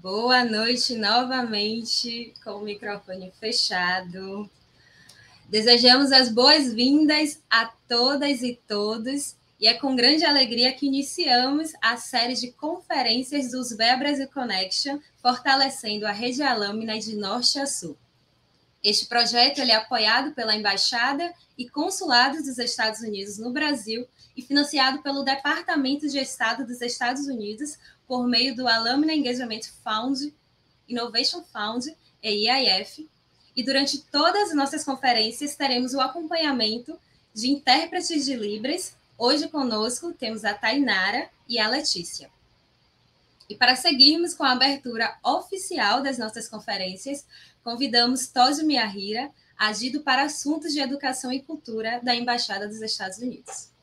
Boa noite novamente, com o microfone fechado. Desejamos as boas-vindas a todas e todos, e é com grande alegria que iniciamos a série de conferências do USBEA Brasil Connection, fortalecendo a rede Alumni de norte a sul. Este projeto é apoiado pela Embaixada e Consulados dos Estados Unidos no Brasil e financiado pelo Departamento de Estado dos Estados Unidos por meio do Alumni Engagement Fund, Innovation Fund, EIF, e durante todas as nossas conferências teremos o acompanhamento de intérpretes de Libras. Hoje conosco temos a Tainara e a Letícia. E para seguirmos com a abertura oficial das nossas conferências, convidamos Toji Miyahira, agido para assuntos de educação e cultura da Embaixada dos Estados Unidos.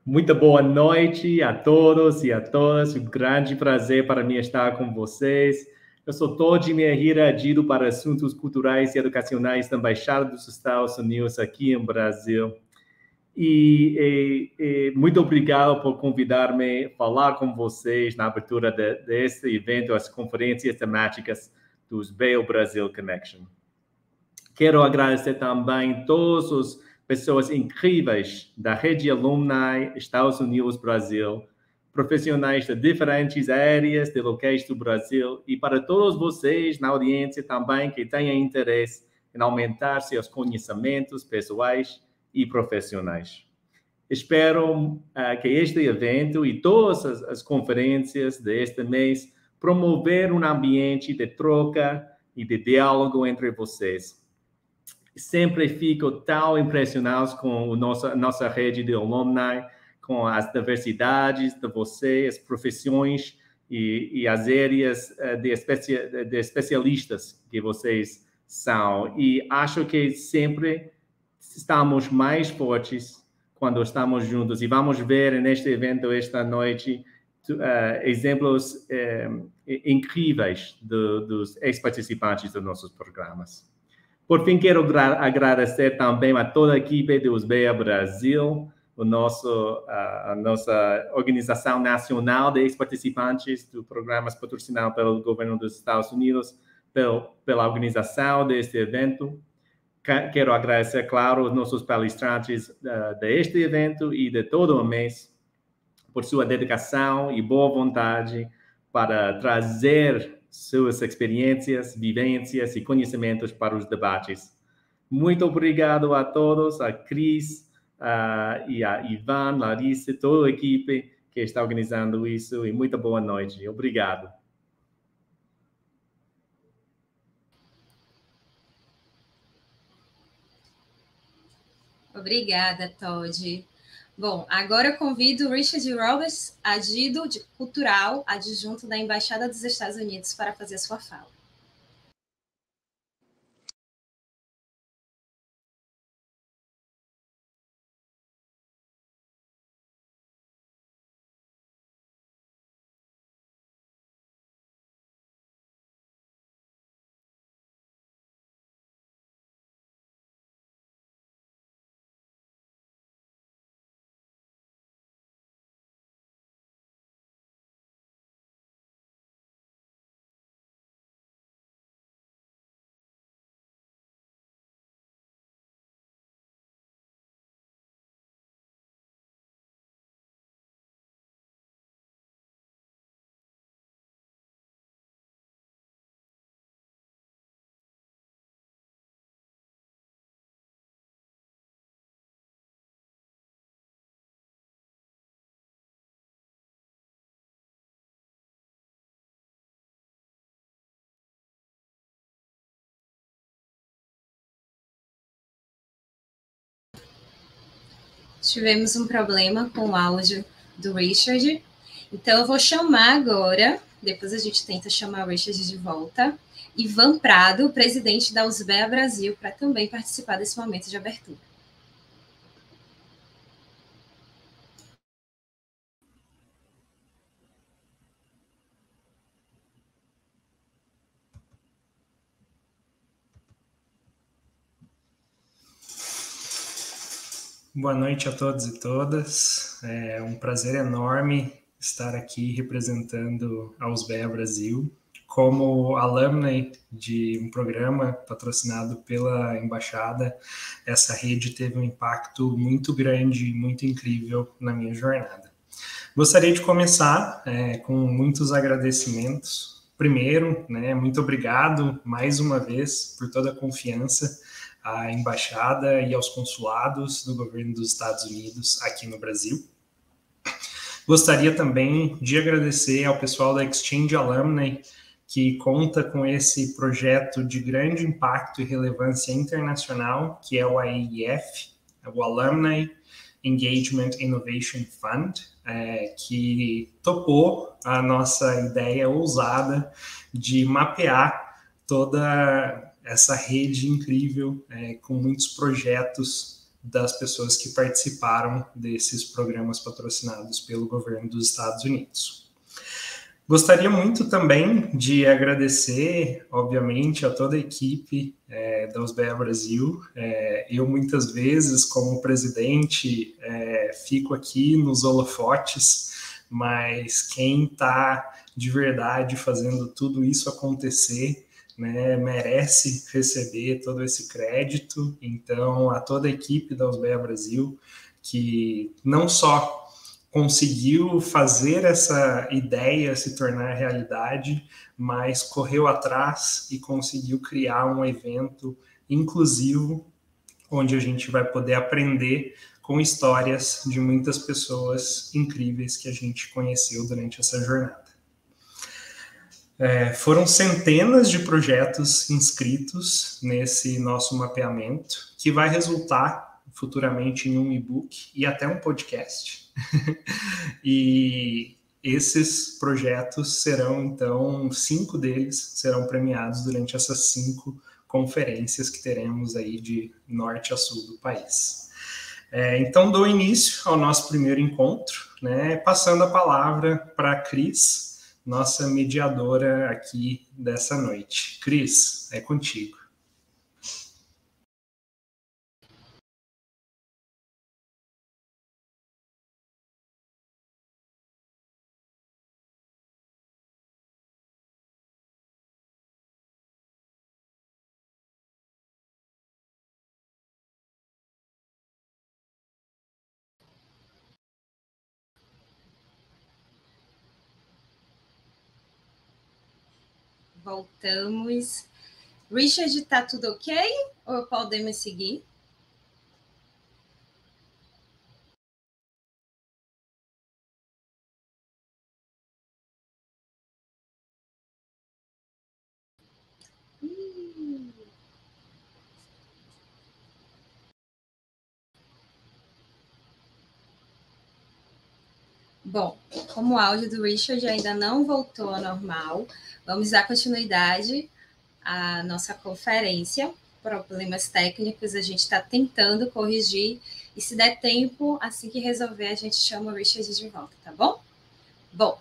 Muito boa noite a todos e a todas. Um grande prazer para mim estar com vocês. Eu sou Toji Miyahira, agido para assuntos culturais e educacionais da Embaixada dos Estados Unidos aqui no Brasil. E muito obrigado por convidar-me a falar com vocês na abertura deste evento, as conferências temáticas do USBEA Brasil Connection. Quero agradecer também todas as pessoas incríveis da rede Alumni Estados Unidos Brasil, profissionais de diferentes áreas de locais do Brasil, e para todos vocês na audiência também que tenham interesse em aumentar seus conhecimentos pessoais e profissionais. Espero que este evento e todas as conferências deste mês promover um ambiente de troca e de diálogo entre vocês. Sempre fico tão impressionado com a nossa rede de alumni, com as diversidades de vocês, as profissões e as áreas de especialistas que vocês são. E acho que sempre estamos mais fortes quando estamos juntos. E vamos ver neste evento, esta noite, exemplos incríveis dos ex-participantes dos nossos programas. Por fim, quero agradecer também a toda a equipe do USBEA Brasil, a nossa organização nacional de ex-participantes dos programas patrocinados pelo governo dos Estados Unidos, pela organização deste evento. Quero agradecer, claro, os nossos palestrantes deste evento e de todo o mês por sua dedicação e boa vontade para trazer suas experiências, vivências e conhecimentos para os debates. Muito obrigado a todos, a Cris, e a Ivan, Larissa, toda a equipe que está organizando isso, e muito boa noite. Obrigado. Obrigada, Todd. Bom, agora eu convido o Richard Roberts, agido cultural, adjunto da Embaixada dos Estados Unidos, para fazer a sua fala. Tivemos um problema com o áudio do Richard, então eu vou chamar agora, depois a gente tenta chamar o Richard de volta, Ivan Prado, presidente da USBEA Brasil, para também participar desse momento de abertura. Boa noite a todos e todas. É um prazer enorme estar aqui representando a USBEA Brasil como alumni de um programa patrocinado pela Embaixada. Essa rede teve um impacto muito grande e muito incrível na minha jornada. Gostaria de começar com muitos agradecimentos. Primeiro, muito obrigado mais uma vez por toda a confiança à Embaixada e aos consulados do governo dos Estados Unidos aqui no Brasil. Gostaria também de agradecer ao pessoal da Exchange Alumni, que conta com esse projeto de grande impacto e relevância internacional, que é o AEIF, o Alumni Engagement Innovation Fund, que topou a nossa ideia ousada de mapear toda essa rede incrível, com muitos projetos das pessoas que participaram desses programas patrocinados pelo governo dos Estados Unidos. Gostaria muito também de agradecer, obviamente, a toda a equipe da USBEA Brasil. Eu, muitas vezes, como presidente, fico aqui nos holofotes, mas quem está de verdade fazendo tudo isso acontecer, merece receber todo esse crédito. Então, a toda a equipe da USBEA Brasil, que não só conseguiu fazer essa ideia se tornar realidade, mas correu atrás e conseguiu criar um evento inclusivo, onde a gente vai poder aprender com histórias de muitas pessoas incríveis que a gente conheceu durante essa jornada. Foram centenas de projetos inscritos nesse nosso mapeamento, que vai resultar futuramente em um e-book e até um podcast. E esses projetos serão, então, 5 deles serão premiados durante essas 5 conferências que teremos aí de norte a sul do país. Então, dou início ao nosso primeiro encontro, passando a palavra para a Cris, nossa mediadora aqui dessa noite. Cris, é contigo. Voltamos. Richard, tá tudo ok? Ou podemos seguir? Bom, como o áudio do Richard ainda não voltou ao normal, vamos dar continuidade à nossa conferência. Problemas técnicos, a gente está tentando corrigir, e se der tempo, assim que resolver, a gente chama o Richard de volta, tá bom? Bom,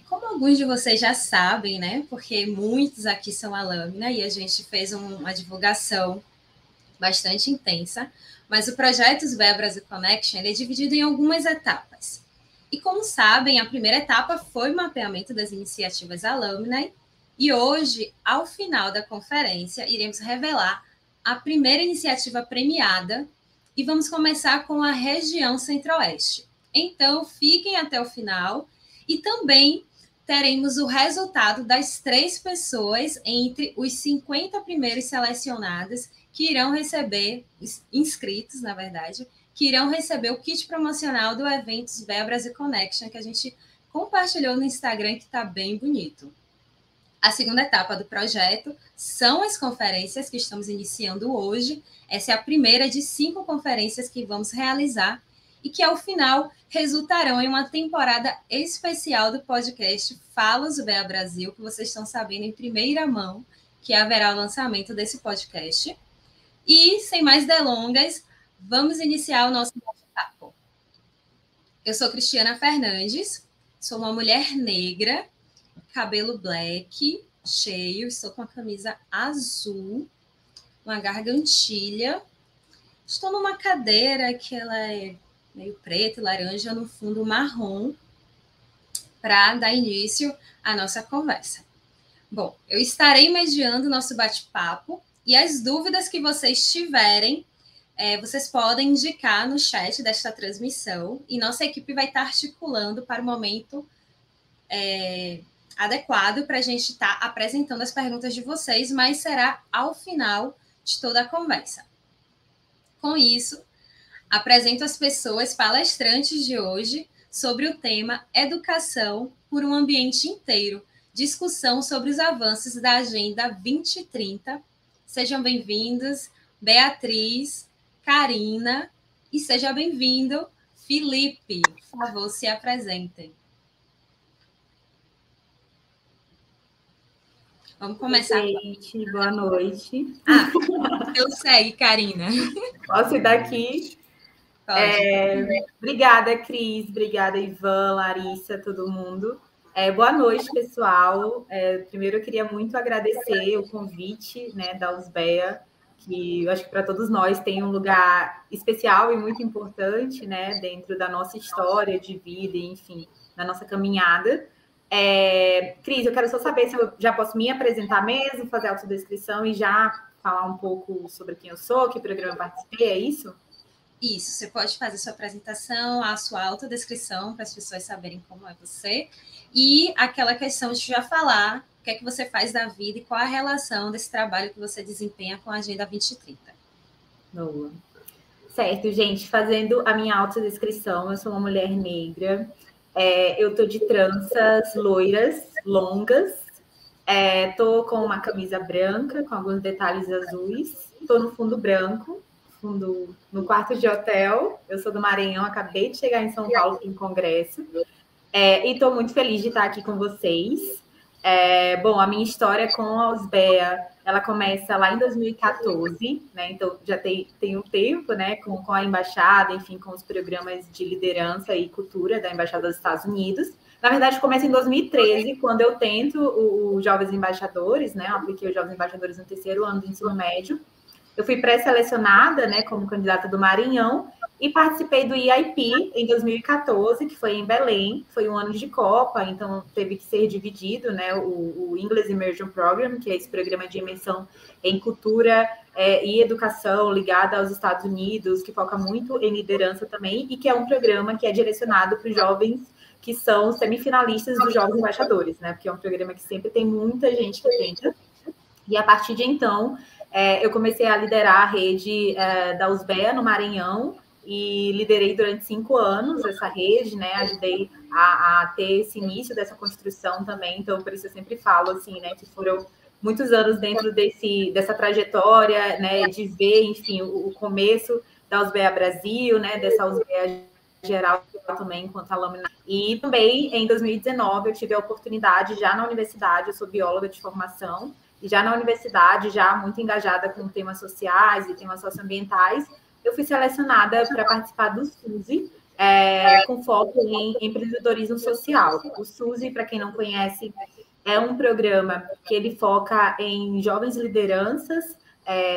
como alguns de vocês já sabem, porque muitos aqui são alumni, e a gente fez uma divulgação bastante intensa, mas o projeto USBEA Brasil Connection ele é dividido em algumas etapas. E como sabem, a primeira etapa foi o mapeamento das iniciativas alumni, e hoje, ao final da conferência, iremos revelar a primeira iniciativa premiada e vamos começar com a região Centro-Oeste. Então, fiquem até o final e também teremos o resultado das 3 pessoas entre os 50 primeiros selecionados que irão receber, inscritos, na verdade, que irão receber o kit promocional do evento USBEA Brasil Connection, que a gente compartilhou no Instagram, que está bem bonito. A segunda etapa do projeto são as conferências que estamos iniciando hoje. Essa é a primeira de 5 conferências que vamos realizar e que, ao final, resultarão em uma temporada especial do podcast Fala USBEA Brasil, que vocês estão sabendo em primeira mão que haverá o lançamento desse podcast. E, sem mais delongas, vamos iniciar o nosso bate-papo. Eu sou Cristiana Fernandes, sou uma mulher negra, cabelo black, cheio, estou com a camisa azul, uma gargantilha, Estou numa cadeira que ela é meio preta e laranja no fundo marrom para dar início à nossa conversa. Bom, eu estarei mediando o nosso bate-papo e as dúvidas que vocês tiverem, vocês podem indicar no chat desta transmissão e nossa equipe vai estar articulando para o momento adequado para a gente estar apresentando as perguntas de vocês, mas será ao final de toda a conversa. Com isso, apresento as pessoas palestrantes de hoje sobre o tema Educação por um Ambiente Inteiro, discussão sobre os avanços da Agenda 2030. Sejam bem-vindos, Beatriz, Karina, e seja bem-vindo, Felipe. Por favor, se apresentem. Vamos começar. Oi, gente, boa noite. Eu sei, Karina. Posso ir daqui? Pode. Obrigada, Cris. Obrigada, Ivan, Larissa, todo mundo. Boa noite, pessoal. Primeiro, eu queria muito agradecer o convite, né, da USBEA, que eu acho que para todos nós tem um lugar especial e muito importante, né, dentro da nossa história de vida, enfim, da nossa caminhada. Cris, eu quero só saber se eu já posso me apresentar mesmo, fazer a autodescrição e já falar um pouco sobre quem eu sou, que programa eu participei, é isso? Isso, você pode fazer sua apresentação, a sua autodescrição, para as pessoas saberem como é você, e aquela questão de já falar o que é que você faz da vida e qual a relação desse trabalho que você desempenha com a Agenda 2030. Boa. Certo, gente, fazendo a minha autodescrição, eu sou uma mulher negra, eu tô de tranças loiras, longas, tô com uma camisa branca, com alguns detalhes azuis, tô no fundo branco, no quarto de hotel. Eu sou do Maranhão, acabei de chegar em São Paulo em congresso, e estou muito feliz de estar aqui com vocês. Bom, a minha história com a USBEA, ela começa lá em 2014, né? Então já tem um tempo, né? Com a embaixada, enfim, com os programas de liderança e cultura da Embaixada dos Estados Unidos. Na verdade, começa em 2013, quando eu tento os Jovens Embaixadores, né? Eu apliquei os Jovens Embaixadores no terceiro ano do ensino médio. Eu fui pré-selecionada, né, como candidata do Maranhão e participei do EIP em 2014, que foi em Belém. Foi um ano de Copa, então teve que ser dividido, né, o English Immersion Program, que é esse programa de imersão em cultura e educação ligada aos Estados Unidos, que foca muito em liderança também, e que é um programa que é direcionado para os jovens que são semifinalistas dos Jovens Embaixadores, né, porque é um programa que sempre tem muita gente que tenta. E a partir de então, eu comecei a liderar a rede da USBEA no Maranhão e liderei durante 5 anos essa rede, né? Ajudei a ter esse início dessa construção também. Então, por isso eu sempre falo assim, né? Que foram muitos anos dentro dessa trajetória, né? De ver, enfim, o começo da USBEA Brasil, né? Dessa USBEA geral também, enquanto alumna. E também, em 2019, eu tive a oportunidade, já na universidade, eu sou bióloga de formação, e já na universidade, já muito engajada com temas sociais e temas socioambientais, eu fui selecionada para participar do SUSE, com foco em empreendedorismo social. O SUSE, para quem não conhece, é um programa que ele foca em jovens lideranças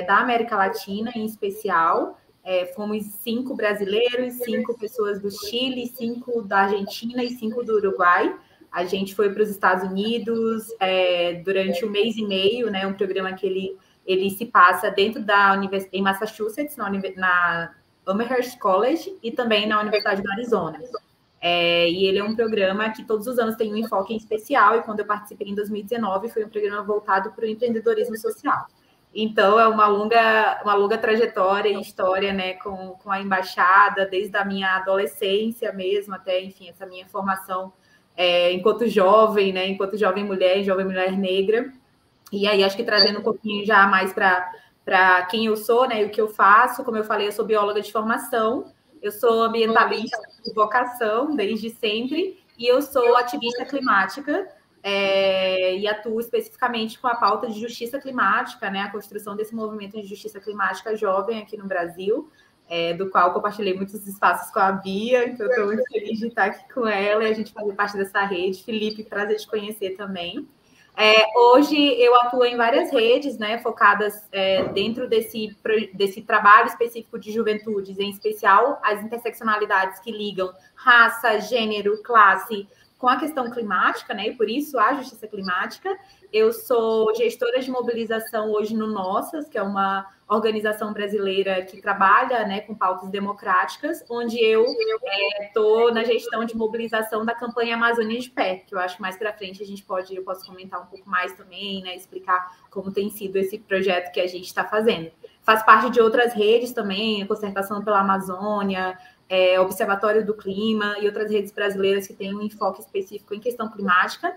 da América Latina, em especial. Fomos 5 brasileiros, 5 pessoas do Chile, 5 da Argentina e 5 do Uruguai. A gente foi para os Estados Unidos durante 1 mês e meio, né? Um programa que ele se passa dentro da universidade em Massachusetts, na Amherst College, e também na Universidade do Arizona. E ele é um programa que todos os anos tem um enfoque em especial, e quando eu participei em 2019, foi um programa voltado para o empreendedorismo social. Então, é uma longa trajetória e história, né, com a embaixada, desde a minha adolescência mesmo, até, enfim, essa minha formação enquanto jovem, né, enquanto jovem mulher negra. E aí, acho que trazendo um pouquinho já mais para quem eu sou, né, e o que eu faço. Como eu falei, eu sou bióloga de formação, eu sou ambientalista de vocação desde sempre, e eu sou ativista climática, e atuo especificamente com a pauta de justiça climática, né, a construção desse movimento de justiça climática jovem aqui no Brasil, do qual compartilhei muitos espaços com a Bia, então eu estou muito feliz de estar aqui com ela e a gente fazer parte dessa rede. Felipe, prazer te conhecer também. Hoje eu atuo em várias redes, né, focadas dentro desse trabalho específico de juventudes, em especial as interseccionalidades que ligam raça, gênero, classe com a questão climática, né, e por isso a justiça climática. Eu sou gestora de mobilização hoje no Nossas, que é uma organização brasileira que trabalha, né, com pautas democráticas, onde eu estou na gestão de mobilização da campanha Amazônia de Pé, que eu acho que mais para frente eu posso comentar um pouco mais também, né, explicar como tem sido esse projeto que a gente está fazendo. Faz parte de outras redes também, a Concertação pela Amazônia, Observatório do Clima e outras redes brasileiras que têm um enfoque específico em questão climática.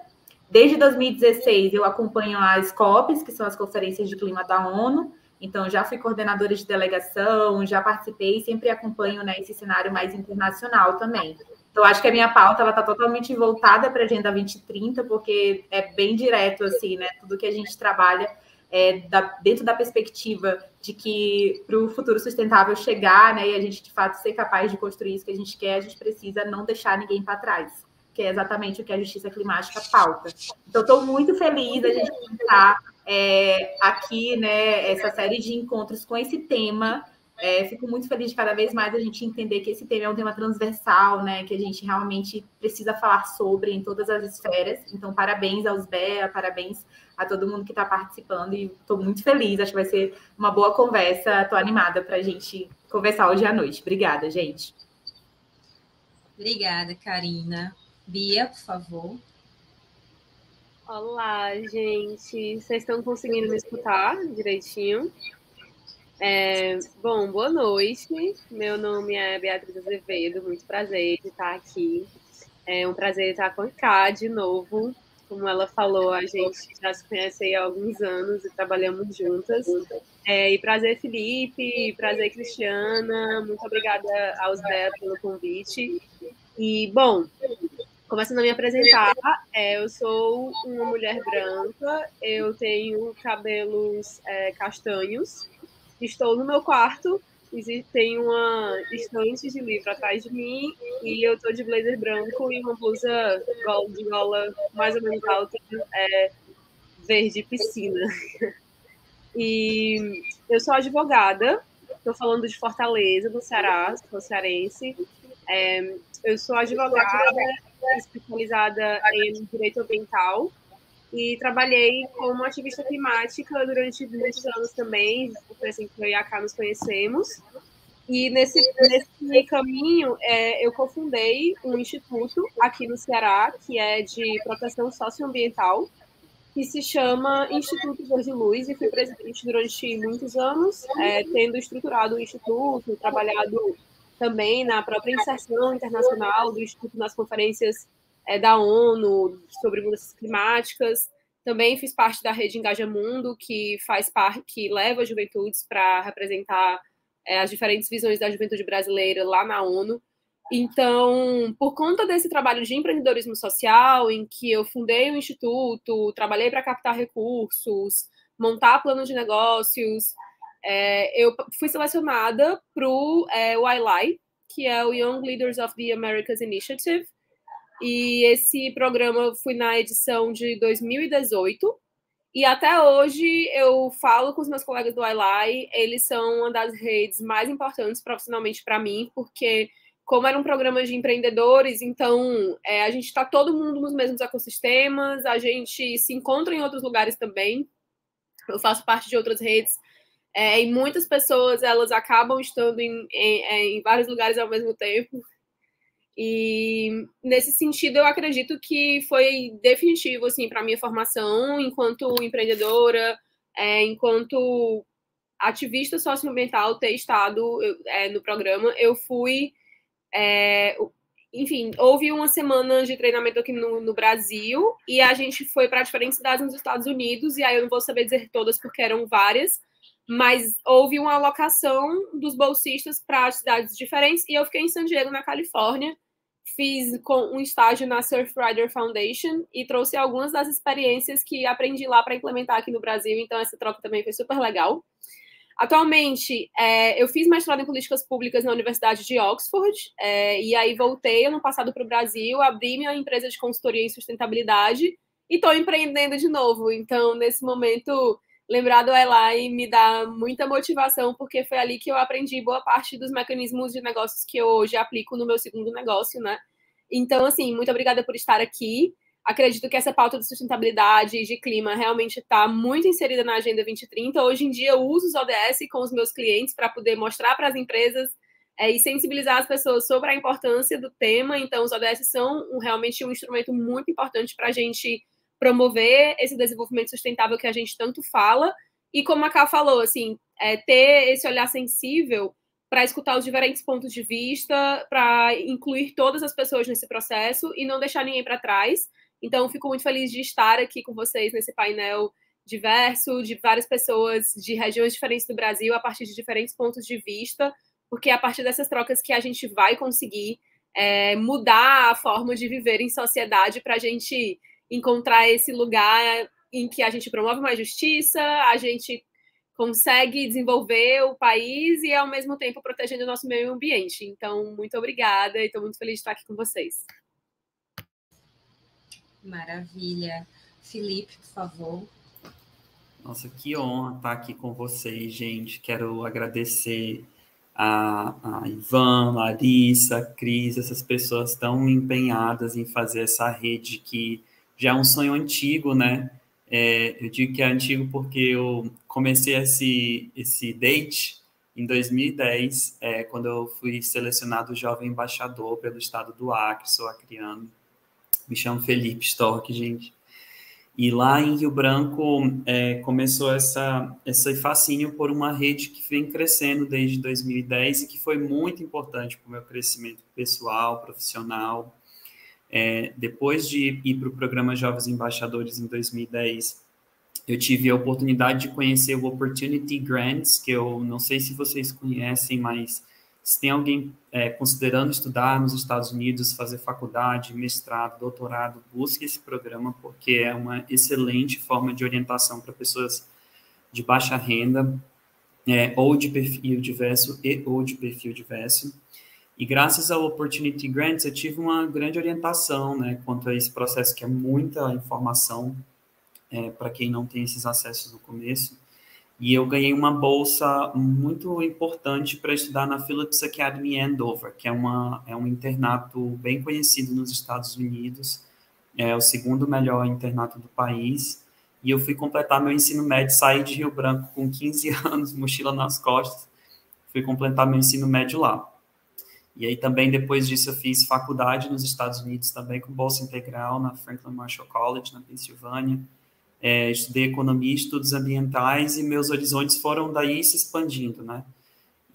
Desde 2016, eu acompanho as COPs, que são as Conferências de Clima da ONU. Então, já fui coordenadora de delegação, já participei e sempre acompanho, né, esse cenário mais internacional também. Então, acho que a minha pauta está totalmente voltada para a Agenda 2030, porque é bem direto, assim, né? Tudo que a gente trabalha dentro da perspectiva de que para o futuro sustentável chegar, né, e a gente, de fato, ser capaz de construir isso que a gente quer, a gente precisa não deixar ninguém para trás, que é exatamente o que a justiça climática pauta. Então, estou muito feliz da gente começar aqui, né, essa série de encontros com esse tema. Fico muito feliz de cada vez mais a gente entender que esse tema é um tema transversal, né, que a gente realmente precisa falar sobre em todas as esferas. Então, parabéns aos BEA, parabéns a todo mundo que está participando e estou muito feliz. Acho que vai ser uma boa conversa. Estou animada para a gente conversar hoje à noite. Obrigada, gente. Obrigada, Karina. Bia, por favor. Olá, gente. Vocês estão conseguindo me escutar direitinho? Bom, boa noite. Meu nome é Beatriz Azevedo. Muito prazer de estar aqui. É um prazer estar com a Cá de novo. Como ela falou, a gente já se conhece há alguns anos e trabalhamos juntas. E prazer, Felipe. Prazer, Cristiana. Muito obrigada aos BEA pelo convite. E, bom, começando a me apresentar, eu sou uma mulher branca, eu tenho cabelos castanhos, estou no meu quarto, tem uma estante de livro atrás de mim e eu estou de blazer branco e uma blusa de gola mais ou menos alta, verde piscina. E eu sou advogada, estou falando de Fortaleza, do Ceará, sou cearense. Eu sou advogada especializada em direito ambiental e trabalhei como ativista climática durante muitos anos também, foi assim que eu e a Cá nos conhecemos. E nesse caminho, eu cofundei um instituto aqui no Ceará, que é de proteção socioambiental, que se chama Instituto Verde Luz, e fui presidente durante muitos anos, tendo estruturado o instituto, trabalhado também na própria inserção internacional do Instituto nas conferências da ONU sobre mudanças climáticas. Também fiz parte da rede Engaja Mundo, que leva juventudes para representar as diferentes visões da juventude brasileira lá na ONU. Então, por conta desse trabalho de empreendedorismo social, em que eu fundei o instituto, trabalhei para captar recursos, montar plano de negócios, eu fui selecionada para o YLI, que é o Young Leaders of the Americas Initiative, e esse programa fui na edição de 2018, e até hoje eu falo com os meus colegas do YLI, eles são uma das redes mais importantes profissionalmente para mim, porque como era um programa de empreendedores, então a gente está todo mundo nos mesmos ecossistemas, a gente se encontra em outros lugares também, eu faço parte de outras redes, e muitas pessoas elas acabam estando em vários lugares ao mesmo tempo. E nesse sentido eu acredito que foi definitivo assim para minha formação enquanto empreendedora, enquanto ativista socioambiental ter estado no programa. Eu fui, enfim, houve uma semana de treinamento aqui no Brasil e a gente foi para diferentes cidades nos Estados Unidos, e aí eu não vou saber dizer todas porque eram várias, mas houve uma alocação dos bolsistas para cidades diferentes e eu fiquei em San Diego, na Califórnia. Fiz um estágio na Surfrider Foundation e trouxe algumas das experiências que aprendi lá para implementar aqui no Brasil, então essa troca também foi super legal. Atualmente, eu fiz mestrado em políticas públicas na Universidade de Oxford, e aí voltei ano passado para o Brasil, abri minha empresa de consultoria em sustentabilidade e estou empreendendo de novo. Então, nesse momento, lembrar do Eli me dá muita motivação, porque foi ali que eu aprendi boa parte dos mecanismos de negócios que eu hoje aplico no meu segundo negócio, né? Então, assim, muito obrigada por estar aqui. Acredito que essa pauta de sustentabilidade e de clima realmente está muito inserida na Agenda 2030. Hoje em dia, eu uso os ODS com os meus clientes para poder mostrar para as empresas e sensibilizar as pessoas sobre a importância do tema. Então, os ODS são realmente um instrumento muito importante para a gente promover esse desenvolvimento sustentável que a gente tanto fala. E como a Ká falou, assim, ter esse olhar sensível para escutar os diferentes pontos de vista, para incluir todas as pessoas nesse processo e não deixar ninguém para trás. Então, fico muito feliz de estar aqui com vocês nesse painel diverso, de várias pessoas de regiões diferentes do Brasil, a partir de diferentes pontos de vista, porque é a partir dessas trocas que a gente vai conseguir mudar a forma de viver em sociedade para a gente encontrar esse lugar em que a gente promove mais justiça, a gente consegue desenvolver o país e, ao mesmo tempo, protegendo o nosso meio ambiente. Então, muito obrigada e estou muito feliz de estar aqui com vocês. Maravilha. Felipe, por favor. Nossa, que honra estar aqui com vocês, gente. Quero agradecer a Ivan, Larissa, a Cris, essas pessoas tão empenhadas em fazer essa rede que já é um sonho antigo, né? Eu digo que é antigo porque eu comecei esse date em 2010, quando eu fui selecionado jovem embaixador pelo estado do Acre, sou acriano. Me chamo Felipe Storck, gente. E lá em Rio Branco começou esse fascínio por uma rede que vem crescendo desde 2010 e que foi muito importante para o meu crescimento pessoal, profissional. Depois de ir para o programa Jovens Embaixadores em 2010, eu tive a oportunidade de conhecer o Opportunity Grants, que eu não sei se vocês conhecem, mas se tem alguém considerando estudar nos Estados Unidos, fazer faculdade, mestrado, doutorado, busque esse programa, porque é uma excelente forma de orientação para pessoas de baixa renda, ou de perfil diverso ou de perfil diverso. E graças ao Opportunity Grants, eu tive uma grande orientação, né, quanto a esse processo, que é muita informação para quem não tem esses acessos no começo. E eu ganhei uma bolsa muito importante para estudar na Phillips Academy em Andover, que é um internato bem conhecido nos Estados Unidos, é o segundo melhor internato do país. E eu fui completar meu ensino médio, saí de Rio Branco com 15 anos, mochila nas costas, fui completar meu ensino médio lá. E aí também, depois disso, eu fiz faculdade nos Estados Unidos, também com bolsa integral na Franklin Marshall College, na Pensilvânia. Estudei economia e estudos ambientais e meus horizontes foram daí se expandindo, né?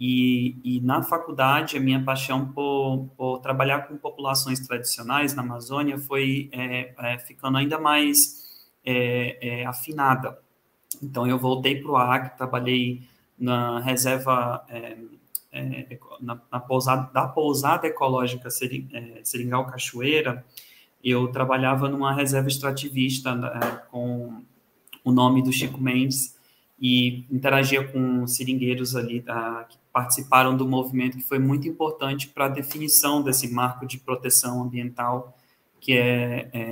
E na faculdade, a minha paixão por trabalhar com populações tradicionais na Amazônia foi ficando ainda mais afinada. Então, eu voltei para o Acre, trabalhei na reserva... na pousada ecológica Seringal Cachoeira, eu trabalhava numa reserva extrativista com o nome do Chico Mendes e interagia com seringueiros ali que participaram do movimento, que foi muito importante para a definição desse marco de proteção ambiental, que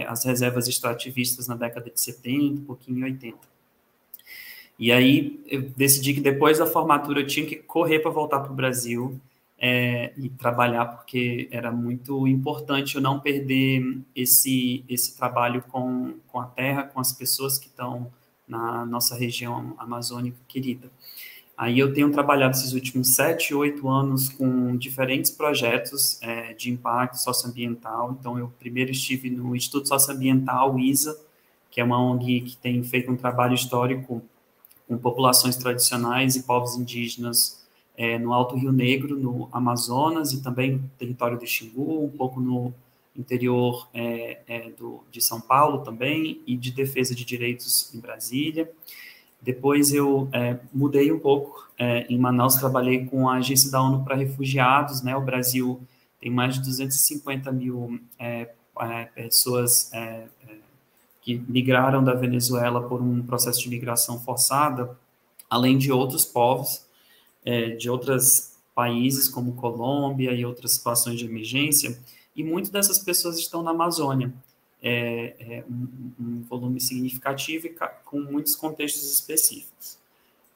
as reservas extrativistas na década de 70, um pouquinho em 80. E aí eu decidi que depois da formatura eu tinha que correr para voltar para o Brasil e trabalhar, porque era muito importante eu não perder esse trabalho com a terra, com as pessoas que estão na nossa região amazônica querida. Aí eu tenho trabalhado esses últimos 7, 8 anos com diferentes projetos de impacto socioambiental. Então, eu primeiro estive no Instituto Socioambiental, ISA, que é uma ONG que tem feito um trabalho histórico com populações tradicionais e povos indígenas no Alto Rio Negro, no Amazonas, e também no território do Xingu, um pouco no interior de São Paulo também, e de defesa de direitos em Brasília. Depois eu mudei um pouco, em Manaus trabalhei com a Agência da ONU para Refugiados, né? O Brasil tem mais de 250 mil pessoas que migraram da Venezuela por um processo de migração forçada, além de outros povos de outros países, como Colômbia e outras situações de emergência, e muitas dessas pessoas estão na Amazônia. um volume significativo e com muitos contextos específicos.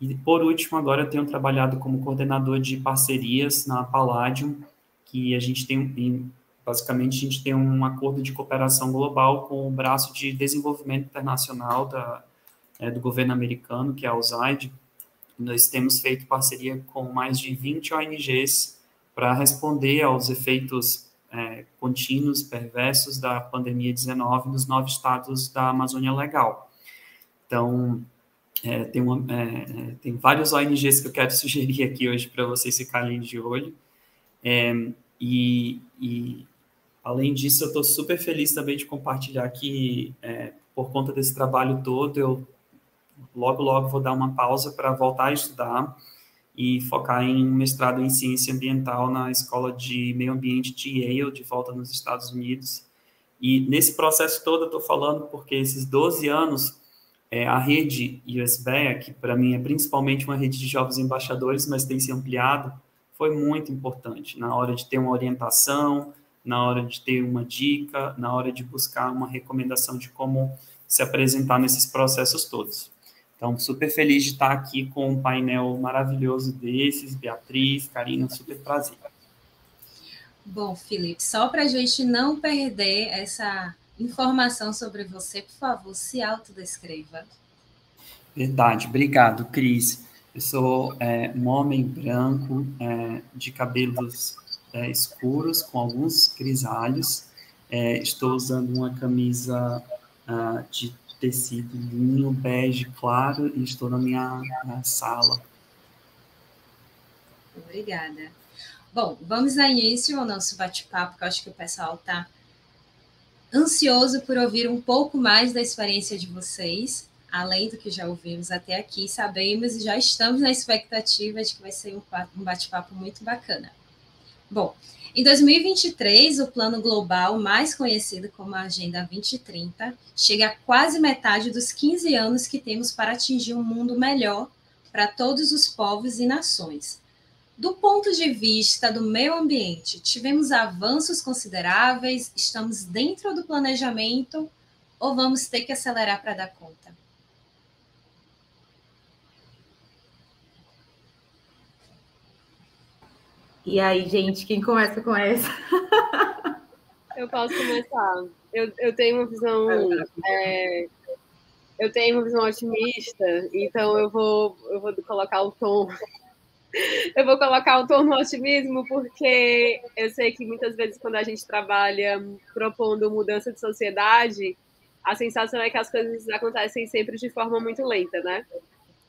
E, por último, agora eu tenho trabalhado como coordenador de parcerias na Palladium, que a gente tem, basicamente, a gente tem um acordo de cooperação global com o braço de desenvolvimento internacional do governo americano, que é a USAID. Nós temos feito parceria com mais de 20 ONGs para responder aos efeitos contínuos, perversos da pandemia 19 nos 9 estados da Amazônia Legal. Então, tem vários ONGs que eu quero sugerir aqui hoje para vocês ficarem de olho. E além disso, eu estou super feliz também de compartilhar que, por conta desse trabalho todo, eu logo vou dar uma pausa para voltar a estudar e focar em um mestrado em ciência ambiental na Escola de Meio Ambiente de Yale, de volta nos Estados Unidos. E nesse processo todo eu estou falando porque esses 12 anos, a rede USBEA, que para mim é principalmente uma rede de jovens embaixadores, mas tem se ampliado, foi muito importante na hora de ter uma orientação, na hora de ter uma dica, na hora de buscar uma recomendação de como se apresentar nesses processos todos. Então, super feliz de estar aqui com um painel maravilhoso desses, Beatriz, Karina, super prazer. Bom, Felipe, só para a gente não perder essa informação sobre você, por favor, se autodescreva. Verdade, obrigado, Cris. Eu sou um homem branco, de cabelos escuros, com alguns grisalhos. Estou usando uma camisa de tecido linho bege claro e estou na minha sala. Obrigada. Bom, vamos dar início ao nosso bate-papo, que eu acho que o pessoal está ansioso por ouvir um pouco mais da experiência de vocês, além do que já ouvimos até aqui, sabemos e já estamos na expectativa de que vai ser um bate-papo muito bacana. Bom, em 2023, o Plano Global, mais conhecido como a Agenda 2030, chega a quase metade dos 15 anos que temos para atingir um mundo melhor para todos os povos e nações. Do ponto de vista do meio ambiente, tivemos avanços consideráveis, estamos dentro do planejamento ou vamos ter que acelerar para dar conta? E aí, gente, quem começa com essa? Eu posso começar. Eu tenho uma visão... eu tenho uma visão otimista, então eu vou colocar o tom... Eu vou colocar o tom no otimismo, porque eu sei que muitas vezes quando a gente trabalha propondo mudança de sociedade, a sensação é que as coisas acontecem sempre de forma muito lenta, né?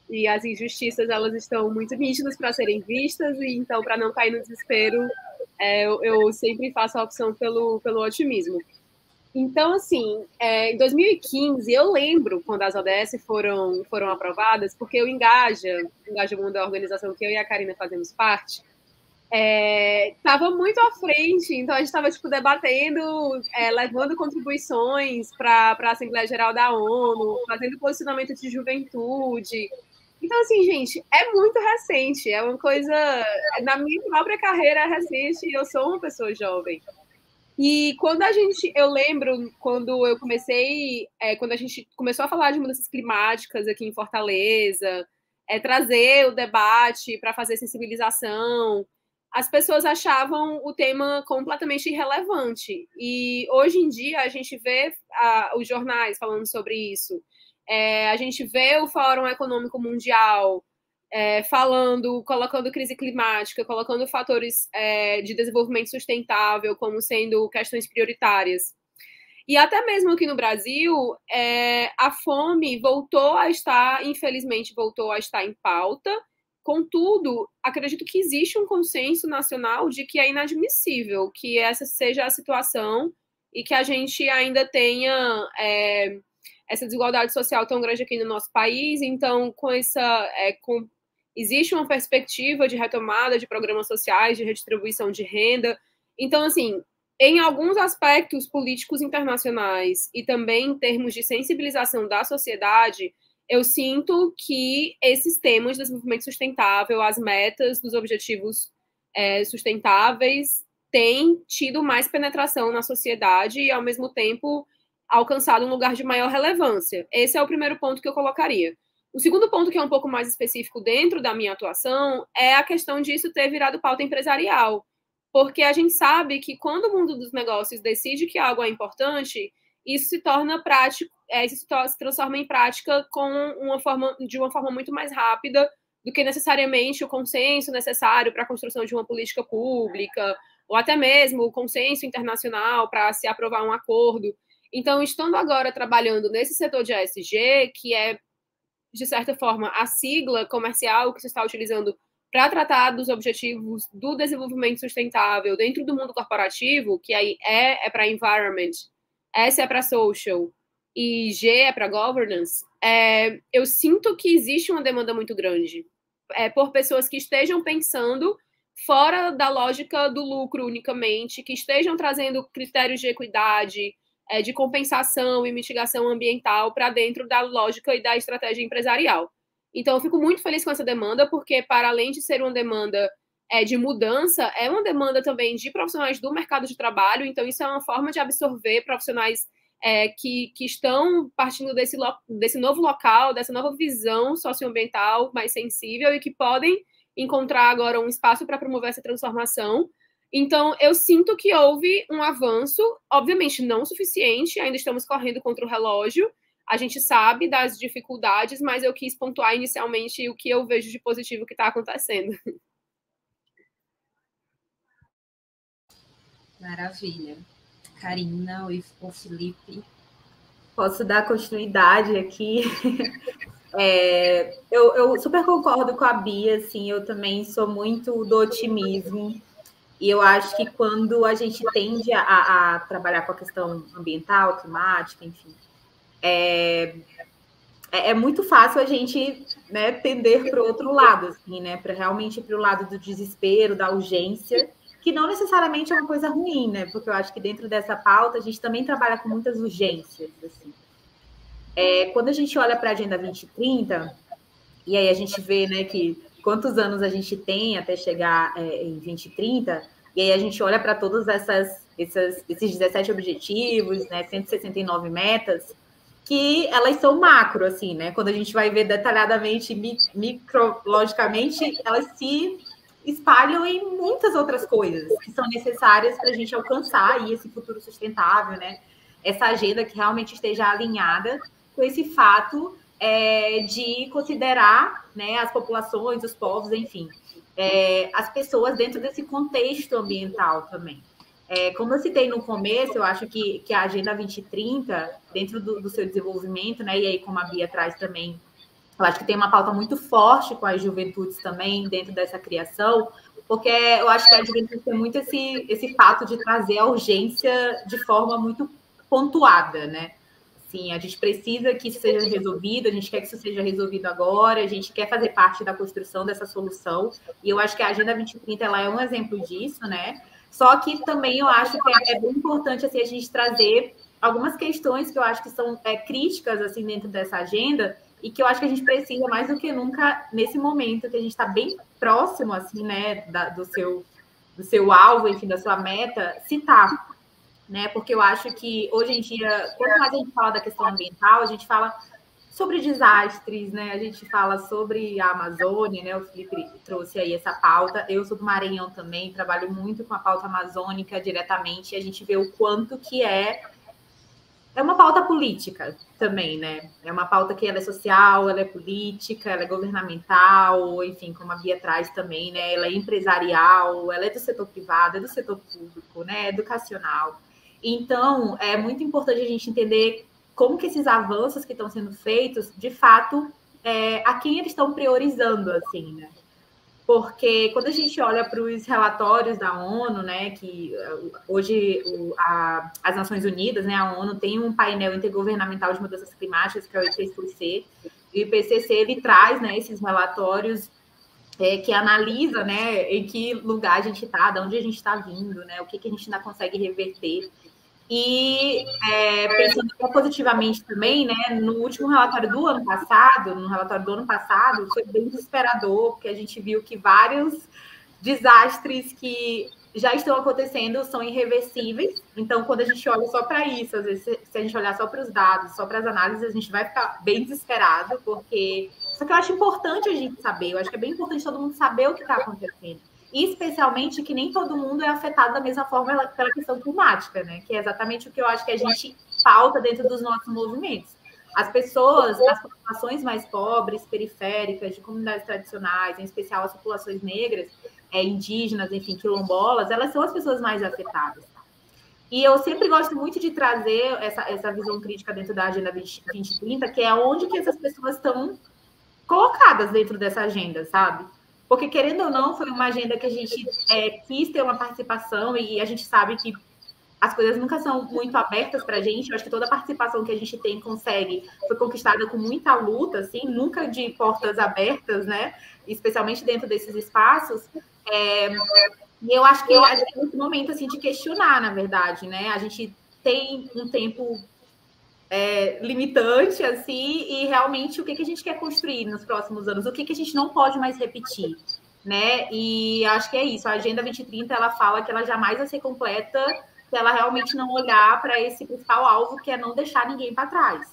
E as injustiças, elas estão muito nítidas para serem vistas, e então, para não cair no desespero, eu sempre faço a opção pelo otimismo. Então, assim, em 2015, eu lembro quando as ODS foram aprovadas, porque o Engajamento da organização que eu e a Karina fazemos parte, estava muito à frente, então a gente estava debatendo, levando contribuições para a Assembleia Geral da ONU, fazendo posicionamento de juventude. Então, assim, gente, é muito recente, é uma coisa... Na minha própria carreira é recente e eu sou uma pessoa jovem. E eu lembro quando eu comecei, quando a gente começou a falar de mudanças climáticas aqui em Fortaleza, trazer o debate para fazer sensibilização, as pessoas achavam o tema completamente irrelevante. E hoje em dia a gente vê os jornais falando sobre isso, a gente vê o Fórum Econômico Mundial colocando crise climática, colocando fatores de desenvolvimento sustentável como sendo questões prioritárias. E até mesmo aqui no Brasil, a fome infelizmente, voltou a estar em pauta. Contudo, acredito que existe um consenso nacional de que é inadmissível que essa seja a situação e que a gente ainda tenha essa desigualdade social tão grande aqui no nosso país. Então, existe uma perspectiva de retomada de programas sociais, de redistribuição de renda. Então, assim, em alguns aspectos políticos internacionais e também em termos de sensibilização da sociedade, eu sinto que esses temas de desenvolvimento sustentável, as metas dos objetivos sustentáveis, têm tido mais penetração na sociedade e, ao mesmo tempo, alcançado um lugar de maior relevância. Esse é o primeiro ponto que eu colocaria. O segundo ponto, que é um pouco mais específico dentro da minha atuação, é a questão disso ter virado pauta empresarial. Porque a gente sabe que quando o mundo dos negócios decide que algo é importante, isso se torna prático, isso se transforma em prática de uma forma muito mais rápida do que necessariamente o consenso necessário para a construção de uma política pública, ou até mesmo o consenso internacional para se aprovar um acordo. Então, estando agora trabalhando nesse setor de ESG, que é, de certa forma, a sigla comercial que se está utilizando para tratar dos objetivos do desenvolvimento sustentável dentro do mundo corporativo, que aí é para environment, S é para social e G é para governance, eu sinto que existe uma demanda muito grande por pessoas que estejam pensando fora da lógica do lucro unicamente, que estejam trazendo critérios de equidade, de compensação e mitigação ambiental para dentro da lógica e da estratégia empresarial. Então, eu fico muito feliz com essa demanda, porque, para além de ser uma demanda de mudança, é uma demanda também de profissionais do mercado de trabalho. Então, isso é uma forma de absorver profissionais que estão partindo desse novo local, dessa nova visão socioambiental mais sensível e que podem encontrar agora um espaço para promover essa transformação. Então, eu sinto que houve um avanço, obviamente não suficiente, ainda estamos correndo contra o relógio, a gente sabe das dificuldades, mas eu quis pontuar inicialmente o que eu vejo de positivo que está acontecendo. Maravilha. Karina ou Felipe? Posso dar continuidade aqui? Eu super concordo com a Bia, assim, eu também sou muito do otimismo, e eu acho que quando a gente tende a trabalhar com a questão ambiental, climática, enfim, é muito fácil a gente, né, tender para o outro lado, assim, né, para realmente para o lado do desespero, da urgência, que não necessariamente é uma coisa ruim, né, porque eu acho que dentro dessa pauta a gente também trabalha com muitas urgências, assim. Quando a gente olha para a Agenda 2030, e aí a gente vê, né, que quantos anos a gente tem até chegar em 2030, e aí a gente olha para todos esses 17 objetivos, né, 169 metas, que elas são macro, assim, né? Quando a gente vai ver detalhadamente, micrologicamente, elas se espalham em muitas outras coisas que são necessárias para a gente alcançar aí esse futuro sustentável, né? Essa agenda que realmente esteja alinhada com esse fato de considerar, né, as populações, os povos, enfim, as pessoas dentro desse contexto ambiental também. Como eu citei no começo, eu acho que a Agenda 2030, dentro do seu desenvolvimento, né, e aí como a Bia traz também, eu acho que tem uma pauta muito forte com as juventudes também dentro dessa criação, porque eu acho que a juventude tem muito esse fato de trazer a urgência de forma muito pontuada, né? Sim, a gente precisa que isso seja resolvido, a gente quer que isso seja resolvido agora, a gente quer fazer parte da construção dessa solução, e eu acho que a Agenda 2030 ela é um exemplo disso, né? Só que também eu acho que é bem importante assim, a gente trazer algumas questões que eu acho que são críticas assim, dentro dessa agenda, e que eu acho que a gente precisa mais do que nunca, nesse momento, que a gente está bem próximo assim, né, do seu alvo, enfim, da sua meta, citar. Né? Porque eu acho que hoje em dia, quanto mais a gente fala da questão ambiental, a gente fala sobre desastres, né? A gente fala sobre a Amazônia, né? O Felipe trouxe aí essa pauta. Eu sou do Maranhão também, trabalho muito com a pauta amazônica diretamente, e a gente vê o quanto que é uma pauta política também, né? É uma pauta que ela é social, ela é política, ela é governamental, enfim, como a Bia traz também, né? Ela é empresarial, ela é do setor privado, é do setor público, né? É educacional. Então, é muito importante a gente entender como que esses avanços que estão sendo feitos, de fato, a quem eles estão priorizando, assim, né? Porque quando a gente olha para os relatórios da ONU, né, que hoje as Nações Unidas, né, a ONU tem um painel intergovernamental de mudanças climáticas, que é o IPCC, e o IPCC, ele traz, né, esses relatórios que analisa, né, em que lugar a gente está, de onde a gente está vindo, né, o que a gente ainda consegue reverter. E pensando positivamente também, né, no último relatório do ano passado, foi bem desesperador, porque a gente viu que vários desastres que já estão acontecendo, são irreversíveis. Então, quando a gente olha só para isso, às vezes, se a gente olhar só para os dados, só para as análises, a gente vai ficar bem desesperado, porque... Só que eu acho importante a gente saber, eu acho que é bem importante todo mundo saber o que está acontecendo. E, especialmente, que nem todo mundo é afetado da mesma forma pela questão climática, né? Que é exatamente o que eu acho que a gente falta dentro dos nossos movimentos. As pessoas, as populações mais pobres, periféricas, de comunidades tradicionais, em especial as populações negras, indígenas, enfim, quilombolas, elas são as pessoas mais afetadas. E eu sempre gosto muito de trazer essa visão crítica dentro da Agenda 2030, que é onde que essas pessoas estão colocadas dentro dessa agenda, sabe? Porque, querendo ou não, foi uma agenda que a gente quis ter uma participação e a gente sabe que as coisas nunca são muito abertas para a gente. Eu acho que toda a participação que a gente foi conquistada com muita luta, assim, nunca de portas abertas, né? Especialmente dentro desses espaços. E eu acho que a gente tem esse momento assim, de questionar, na verdade, né? A gente tem um tempo limitante, assim, e realmente o que a gente quer construir nos próximos anos, o que a gente não pode mais repetir, né? E acho que é isso. A Agenda 2030, ela fala que ela jamais vai ser completa se ela realmente não olhar para esse principal alvo, que é não deixar ninguém para trás.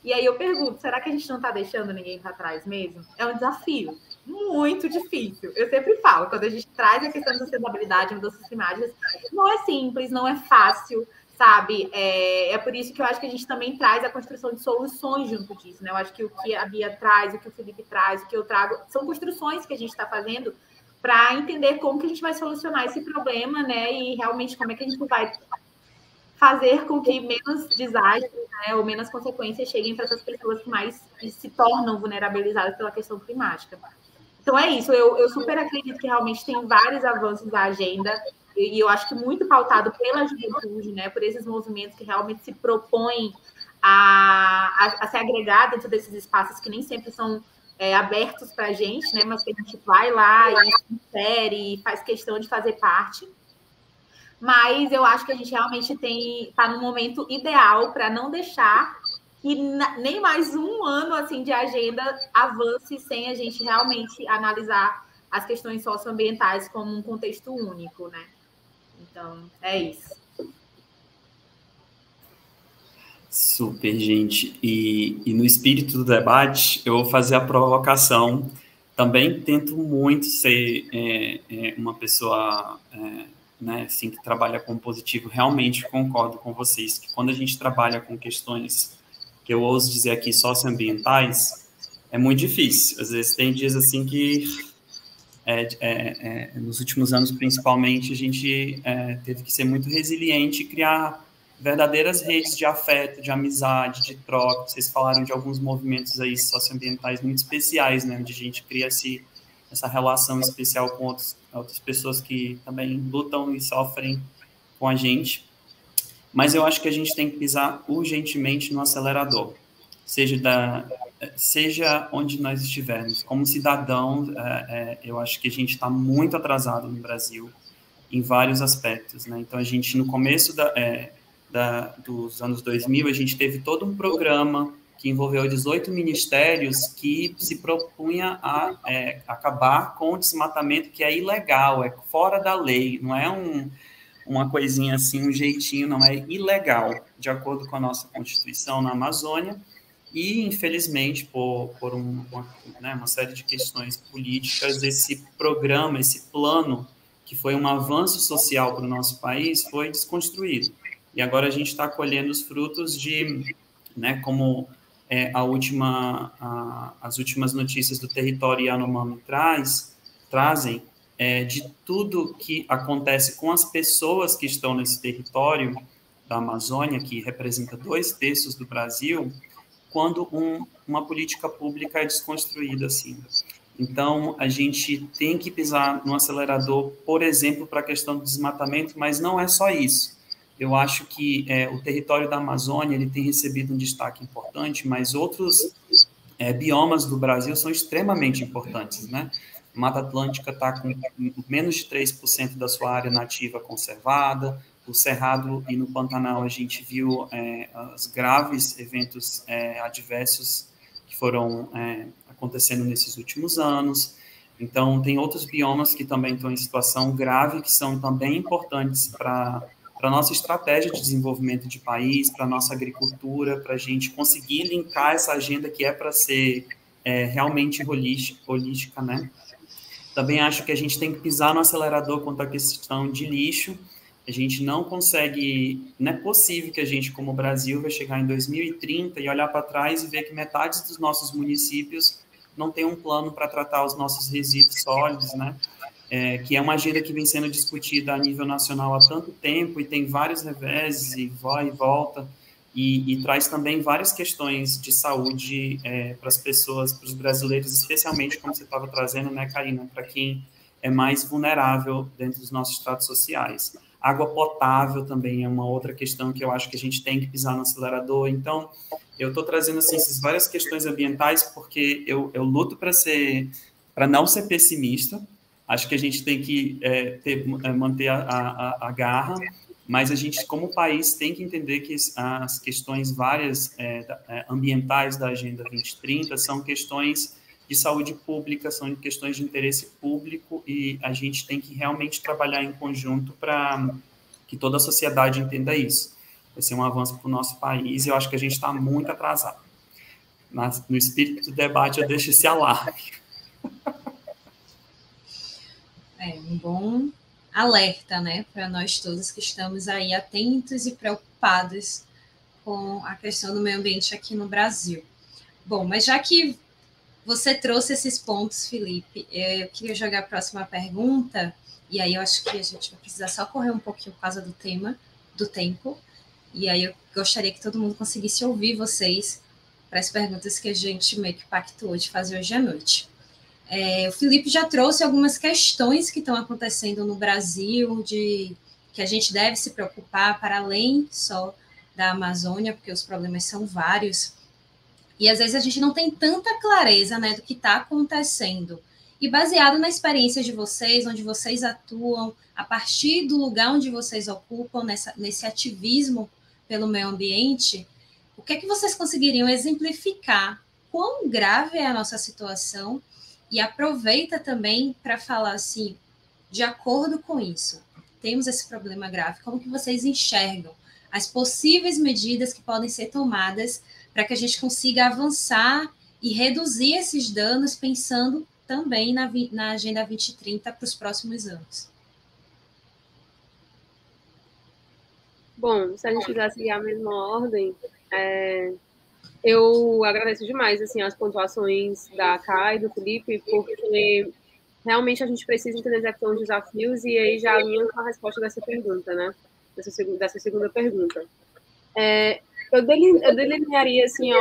E aí eu pergunto, será que a gente não está deixando ninguém para trás mesmo? É um desafio muito difícil. Eu sempre falo, quando a gente traz a questão de sustentabilidade, mudanças climáticas, não é simples, não é fácil, sabe? É por isso que eu acho que a gente também traz a construção de soluções junto disso, né? Eu acho que o que a Bia traz, o que o Felipe traz, o que eu trago, são construções que a gente está fazendo para entender como que a gente vai solucionar esse problema, né? E realmente como é que a gente vai fazer com que menos desastres, né, ou menos consequências cheguem para essas pessoas que mais se tornam vulnerabilizadas pela questão climática. Então é isso, eu super acredito que realmente tem vários avanços da agenda, e eu acho que muito pautado pela juventude, né, por esses movimentos que realmente se propõem a se agregar dentro desses espaços que nem sempre são abertos para a gente, né, mas que a gente vai lá e se insere e faz questão de fazer parte. Mas eu acho que a gente realmente está num momento ideal para não deixar que nem mais um ano assim de agenda avance sem a gente realmente analisar as questões socioambientais como um contexto único, né? Então, é isso. Super, gente. E no espírito do debate, eu vou fazer a provocação. Também tento muito ser uma pessoa... né, assim, que trabalha com positivo. Realmente concordo com vocês que quando a gente trabalha com questões que eu ouso dizer aqui socioambientais, é muito difícil. Às vezes tem dias assim que nos últimos anos principalmente a gente teve que ser muito resiliente e criar verdadeiras redes de afeto, de amizade, de troca. Vocês falaram de alguns movimentos aí socioambientais muito especiais, né, onde a gente cria essa relação especial com outras pessoas que também lutam e sofrem com a gente. Mas eu acho que a gente tem que pisar urgentemente no acelerador, seja onde nós estivermos. Como cidadão, eu acho que a gente está muito atrasado no Brasil em vários aspectos, né? Então, a gente, no começo dos anos 2000, a gente teve todo um programa que envolveu 18 ministérios que se propunha a acabar com o desmatamento, que é ilegal, é fora da lei, não é uma coisinha assim, um jeitinho, não, é ilegal, de acordo com a nossa Constituição na Amazônia, e, infelizmente, por uma série de questões políticas, esse programa, esse plano, que foi um avanço social para o nosso país, foi desconstruído. E agora a gente está colhendo os frutos de, né, como as últimas notícias do território Yanomami trazem, de tudo que acontece com as pessoas que estão nesse território da Amazônia, que representa 2/3 do Brasil, quando uma política pública é desconstruída assim. Então, a gente tem que pisar no acelerador, por exemplo, para a questão do desmatamento, mas não é só isso. Eu acho que o território da Amazônia ele tem recebido um destaque importante, mas outros biomas do Brasil são extremamente importantes, né? A Mata Atlântica está com menos de 3% da sua área nativa conservada. O Cerrado e no Pantanal a gente viu os graves eventos adversos que foram acontecendo nesses últimos anos. Então, tem outros biomas que também estão em situação grave, que são também importantes para a nossa estratégia de desenvolvimento de país, para a nossa agricultura, para a gente conseguir linkar essa agenda que é para ser realmente holística, né? Também acho que a gente tem que pisar no acelerador quanto à questão de lixo. A gente não consegue, não é possível que a gente, como Brasil, vai chegar em 2030 e olhar para trás e ver que metade dos nossos municípios não tem um plano para tratar os nossos resíduos sólidos, né? Que é uma agenda que vem sendo discutida a nível nacional há tanto tempo e tem vários reveses e vai e volta, e traz também várias questões de saúde para as pessoas, para os brasileiros, especialmente, como você estava trazendo, né, Karina, para quem é mais vulnerável dentro dos nossos estratos sociais. Água potável também é uma outra questão que eu acho que a gente tem que pisar no acelerador. Então, eu estou trazendo assim, essas várias questões ambientais porque eu luto para não ser pessimista. Acho que a gente tem que manter a garra, mas a gente, como país, tem que entender que as questões várias ambientais da Agenda 2030 são questões de saúde pública, são questões de interesse público, e a gente tem que realmente trabalhar em conjunto para que toda a sociedade entenda isso. Vai ser um avanço para o nosso país, e eu acho que a gente está muito atrasado. No espírito do debate, eu deixo esse alarme. Um bom alerta, né, para nós todos que estamos aí atentos e preocupados com a questão do meio ambiente aqui no Brasil. Bom, mas já que você trouxe esses pontos, Felipe, eu queria jogar a próxima pergunta, e aí eu acho que a gente vai precisar só correr um pouquinho por causa do tempo, e aí eu gostaria que todo mundo conseguisse ouvir vocês para as perguntas que a gente meio que pactuou de fazer hoje à noite. O Felipe já trouxe algumas questões que estão acontecendo no Brasil, que a gente deve se preocupar para além só da Amazônia, porque os problemas são vários. E às vezes a gente não tem tanta clareza, né, do que está acontecendo. E baseado na experiência de vocês, onde vocês atuam, a partir do lugar onde vocês ocupam, nesse ativismo pelo meio ambiente, o que é que vocês conseguiriam exemplificar quão grave é a nossa situação? E aproveita também para falar assim, de acordo com isso, temos esse problema grave, como que vocês enxergam as possíveis medidas que podem ser tomadas para que a gente consiga avançar e reduzir esses danos, pensando também na Agenda 2030 para os próximos anos? Bom, se a gente quiser seguir a mesma ordem, eu agradeço demais assim, as pontuações da Kai e do Felipe, porque realmente a gente precisa entender que são desafios, e aí já alinho com a resposta dessa pergunta, né? Dessa segunda pergunta. Eu delinearia assim,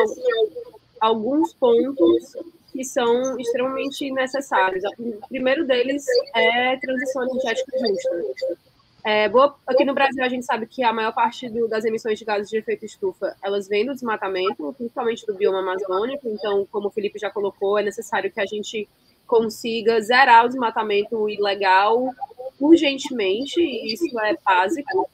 alguns pontos que são extremamente necessários. O primeiro deles é transição energética justa. Aqui no Brasil, a gente sabe que a maior parte das emissões de gases de efeito estufa, elas vêm do desmatamento, principalmente do bioma amazônico. Então, como o Felipe já colocou, é necessário que a gente consiga zerar o desmatamento ilegal urgentemente, e isso é básico.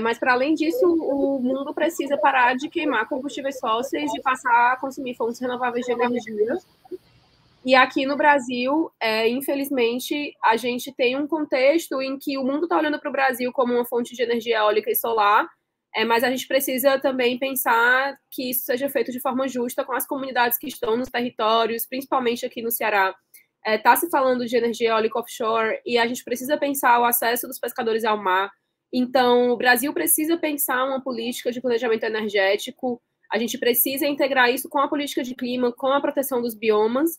Mas, para além disso, o mundo precisa parar de queimar combustíveis fósseis e passar a consumir fontes renováveis de energia. E aqui no Brasil, infelizmente, a gente tem um contexto em que o mundo está olhando para o Brasil como uma fonte de energia eólica e solar, mas a gente precisa também pensar que isso seja feito de forma justa com as comunidades que estão nos territórios, principalmente aqui no Ceará. Está se falando de energia eólica offshore, e a gente precisa pensar o acesso dos pescadores ao mar. Então, o Brasil precisa pensar uma política de planejamento energético, a gente precisa integrar isso com a política de clima, com a proteção dos biomas,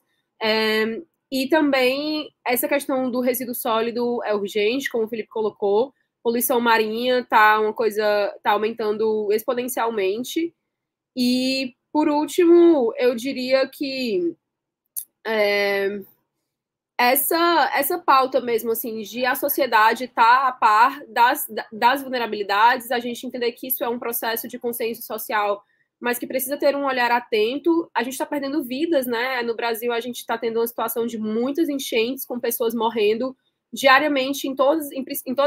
e também essa questão do resíduo sólido é urgente, como o Felipe colocou. Poluição marinha está aumentando exponencialmente. E, por último, eu diria que essa pauta mesmo, assim, de a sociedade estar a par das vulnerabilidades, a gente entender que isso é um processo de consenso social, mas que precisa ter um olhar atento. A gente está perdendo vidas, né? No Brasil, a gente está tendo uma situação de muitas enchentes, com pessoas morrendo diariamente em todas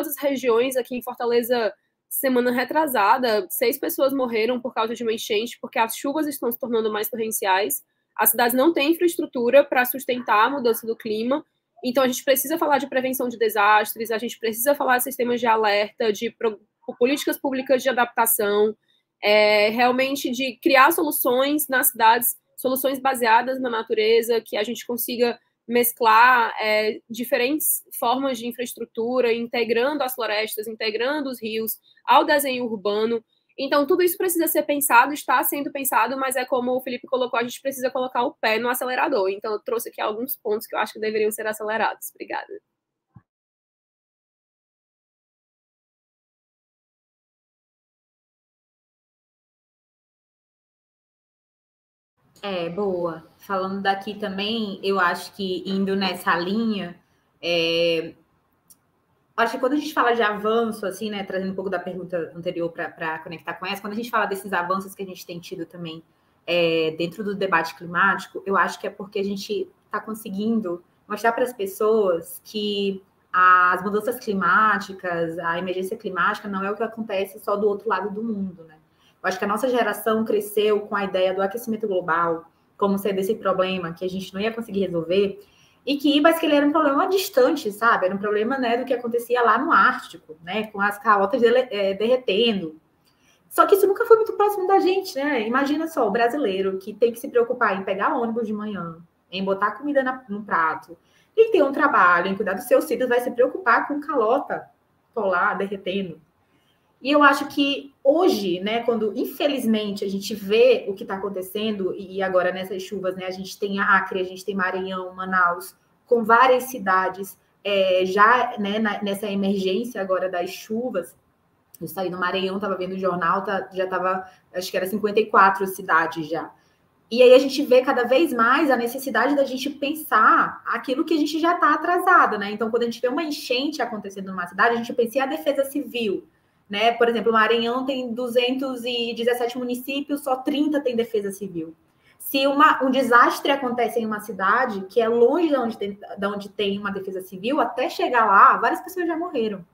as regiões. Aqui em Fortaleza, semana retrasada, 6 pessoas morreram por causa de uma enchente, porque as chuvas estão se tornando mais torrenciais. As cidades não têm infraestrutura para sustentar a mudança do clima, Então, a gente precisa falar de prevenção de desastres, a gente precisa falar de sistemas de alerta, de políticas públicas de adaptação, realmente de criar soluções nas cidades, soluções baseadas na natureza, que a gente consiga mesclar diferentes formas de infraestrutura, integrando as florestas, integrando os rios ao desenho urbano. Então, tudo isso precisa ser pensado, está sendo pensado, mas é como o Felipe colocou, a gente precisa colocar o pé no acelerador. Então, eu trouxe aqui alguns pontos que eu acho que deveriam ser acelerados. Obrigada. Boa. Falando daqui também, eu acho que indo nessa linha, acho que quando a gente fala de avanço, assim, né, trazendo um pouco da pergunta anterior para conectar com essa, quando a gente fala desses avanços que a gente tem tido também dentro do debate climático, eu acho que é porque a gente está conseguindo mostrar para as pessoas que as mudanças climáticas, a emergência climática não é o que acontece só do outro lado do mundo, né? Eu acho que a nossa geração cresceu com a ideia do aquecimento global como sendo esse problema que a gente não ia conseguir resolver, mas que ele era um problema distante, sabe? Era um problema, né, do que acontecia lá no Ártico, né, com as calotas derretendo. Só que isso nunca foi muito próximo da gente, né? Imagina só, o brasileiro que tem que se preocupar em pegar ônibus de manhã, em botar comida no prato, em ter um trabalho, em cuidar dos seus filhos, vai se preocupar com calota polar derretendo. E eu acho que hoje, né, quando infelizmente a gente vê o que está acontecendo, e agora nessas chuvas, né, a gente tem Acre, a gente tem Maranhão, Manaus, com várias cidades já, né, nessa emergência agora das chuvas. Eu saí do Maranhão, estava vendo o jornal, já estava, acho que era 54 cidades já. E aí a gente vê cada vez mais a necessidade da gente pensar aquilo que a gente já está atrasado, né? Então, quando a gente vê uma enchente acontecendo numa cidade, a gente pensa em a defesa civil, né? Por exemplo, o Maranhão tem 217 municípios, só 30 tem defesa civil. Se um desastre acontece em uma cidade que é longe de onde tem uma defesa civil, até chegar lá, várias pessoas já morreram.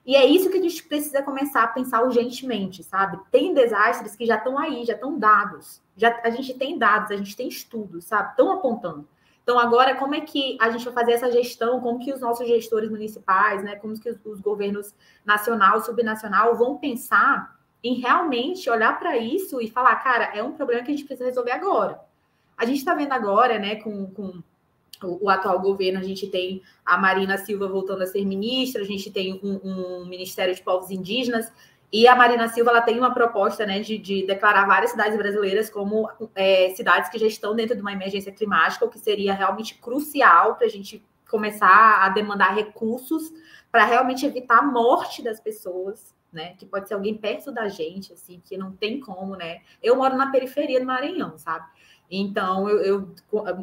E é isso que a gente precisa começar a pensar urgentemente, sabe? Tem desastres que já estão aí, já estão dados. A gente tem dados, a gente tem estudos, sabe? Estão apontando. Então, agora, como é que a gente vai fazer essa gestão? Como que os nossos gestores municipais, né? Como que os governos nacional, subnacional vão pensar em realmente olhar para isso e falar, cara, é um problema que a gente precisa resolver agora. A gente está vendo agora, né, com o atual governo, a gente tem a Marina Silva voltando a ser ministra, a gente tem um Ministério de Povos Indígenas, e a Marina Silva ela tem uma proposta, né, de declarar várias cidades brasileiras como cidades que já estão dentro de uma emergência climática, o que seria realmente crucial para a gente começar a demandar recursos para realmente evitar a morte das pessoas, né, que pode ser alguém perto da gente, assim, que não tem como, né. Eu moro na periferia do Maranhão, sabe? Então, eu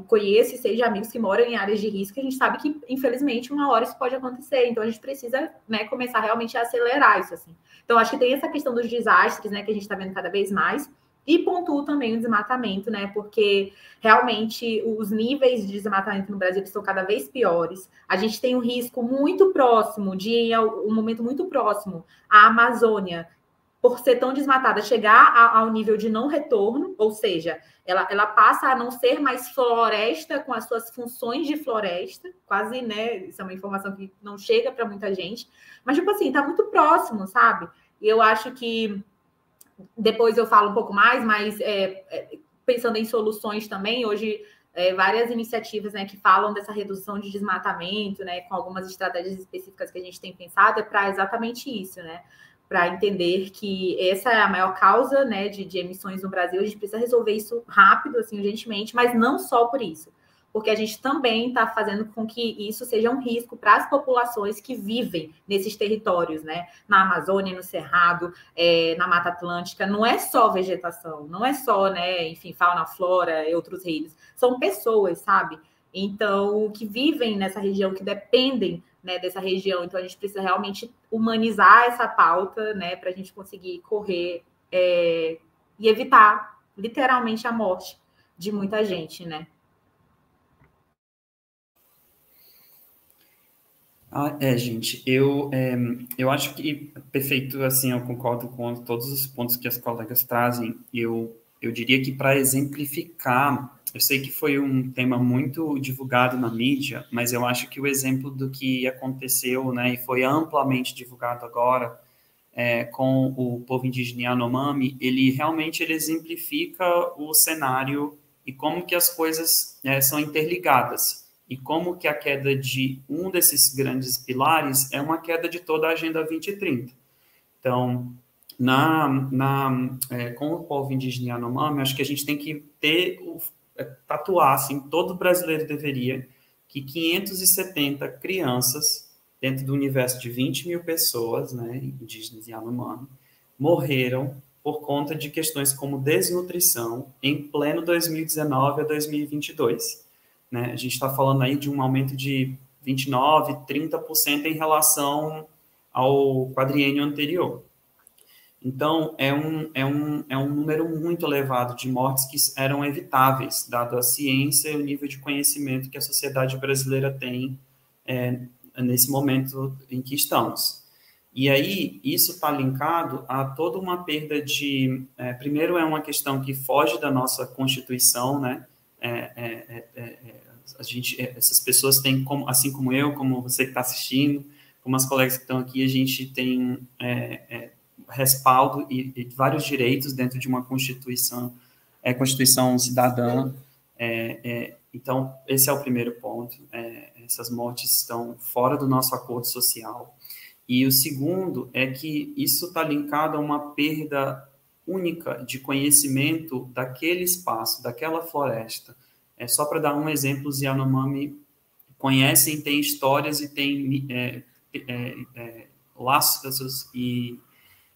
conheço e sei de amigos que moram em áreas de risco, e a gente sabe que, infelizmente, uma hora isso pode acontecer. Então, a gente precisa, né, começar realmente a acelerar isso, assim. Então, acho que tem essa questão dos desastres, né, que a gente está vendo cada vez mais, e pontuo também o desmatamento, né, porque realmente os níveis de desmatamento no Brasil estão cada vez piores. A gente tem um risco muito próximo, um momento muito próximo, à Amazônia, por ser tão desmatada, chegar ao nível de não retorno, ou seja, ela passa a não ser mais floresta com as suas funções de floresta, quase, né? Isso é uma informação que não chega para muita gente, mas, tipo assim, tá muito próximo, sabe? E eu acho que depois eu falo um pouco mais, mas pensando em soluções também, hoje várias iniciativas, né, que falam dessa redução de desmatamento, né, com algumas estratégias específicas que a gente tem pensado, é para exatamente isso, né? Para entender que essa é a maior causa, né, de emissões no Brasil. A gente precisa resolver isso rápido, assim, urgentemente, mas não só por isso, porque a gente também está fazendo com que isso seja um risco para as populações que vivem nesses territórios, né, na Amazônia, no Cerrado, na Mata Atlântica. Não é só vegetação, não é só, né, enfim, fauna, flora e outros reinos, são pessoas, sabe? Então, que vivem nessa região, que dependem, né, dessa região. Então, a gente precisa realmente humanizar essa pauta, né, para a gente conseguir correr e evitar, literalmente, a morte de muita gente, né? Gente, eu acho que, perfeito, assim, eu concordo com todos os pontos que as colegas trazem. Eu diria que para exemplificar eu sei que foi um tema muito divulgado na mídia, mas eu acho que o exemplo do que aconteceu, né, e foi amplamente divulgado agora, com o povo indígena Yanomami, ele exemplifica o cenário e como que as coisas são interligadas, e como que a queda de um desses grandes pilares é uma queda de toda a Agenda 2030. Então, com o povo indígena Yanomami, acho que a gente tem que tatuar, assim, todo brasileiro deveria, que 570 crianças, dentro do universo de 20 mil pessoas, né, indígenas Yanomami, morreram por conta de questões como desnutrição em pleno 2019 a 2022. Né? A gente está falando aí de um aumento de 29%, 30% em relação ao quadriênio anterior. Então, é um número muito elevado de mortes que eram evitáveis, dado a ciência e o nível de conhecimento que a sociedade brasileira tem nesse momento em que estamos. E aí, isso está linkado a toda uma perda de... primeiro, é uma questão que foge da nossa Constituição, né? Essas pessoas têm, assim como eu, como você que está assistindo, como as colegas que estão aqui, a gente tem respaldo e vários direitos dentro de uma Constituição cidadã. Então, esse é o primeiro ponto. Essas mortes estão fora do nosso acordo social. E o segundo é que isso está linkado a uma perda única de conhecimento daquele espaço, daquela floresta. Só para dar um exemplo, os Yanomami conhecem, têm histórias e têm laços e,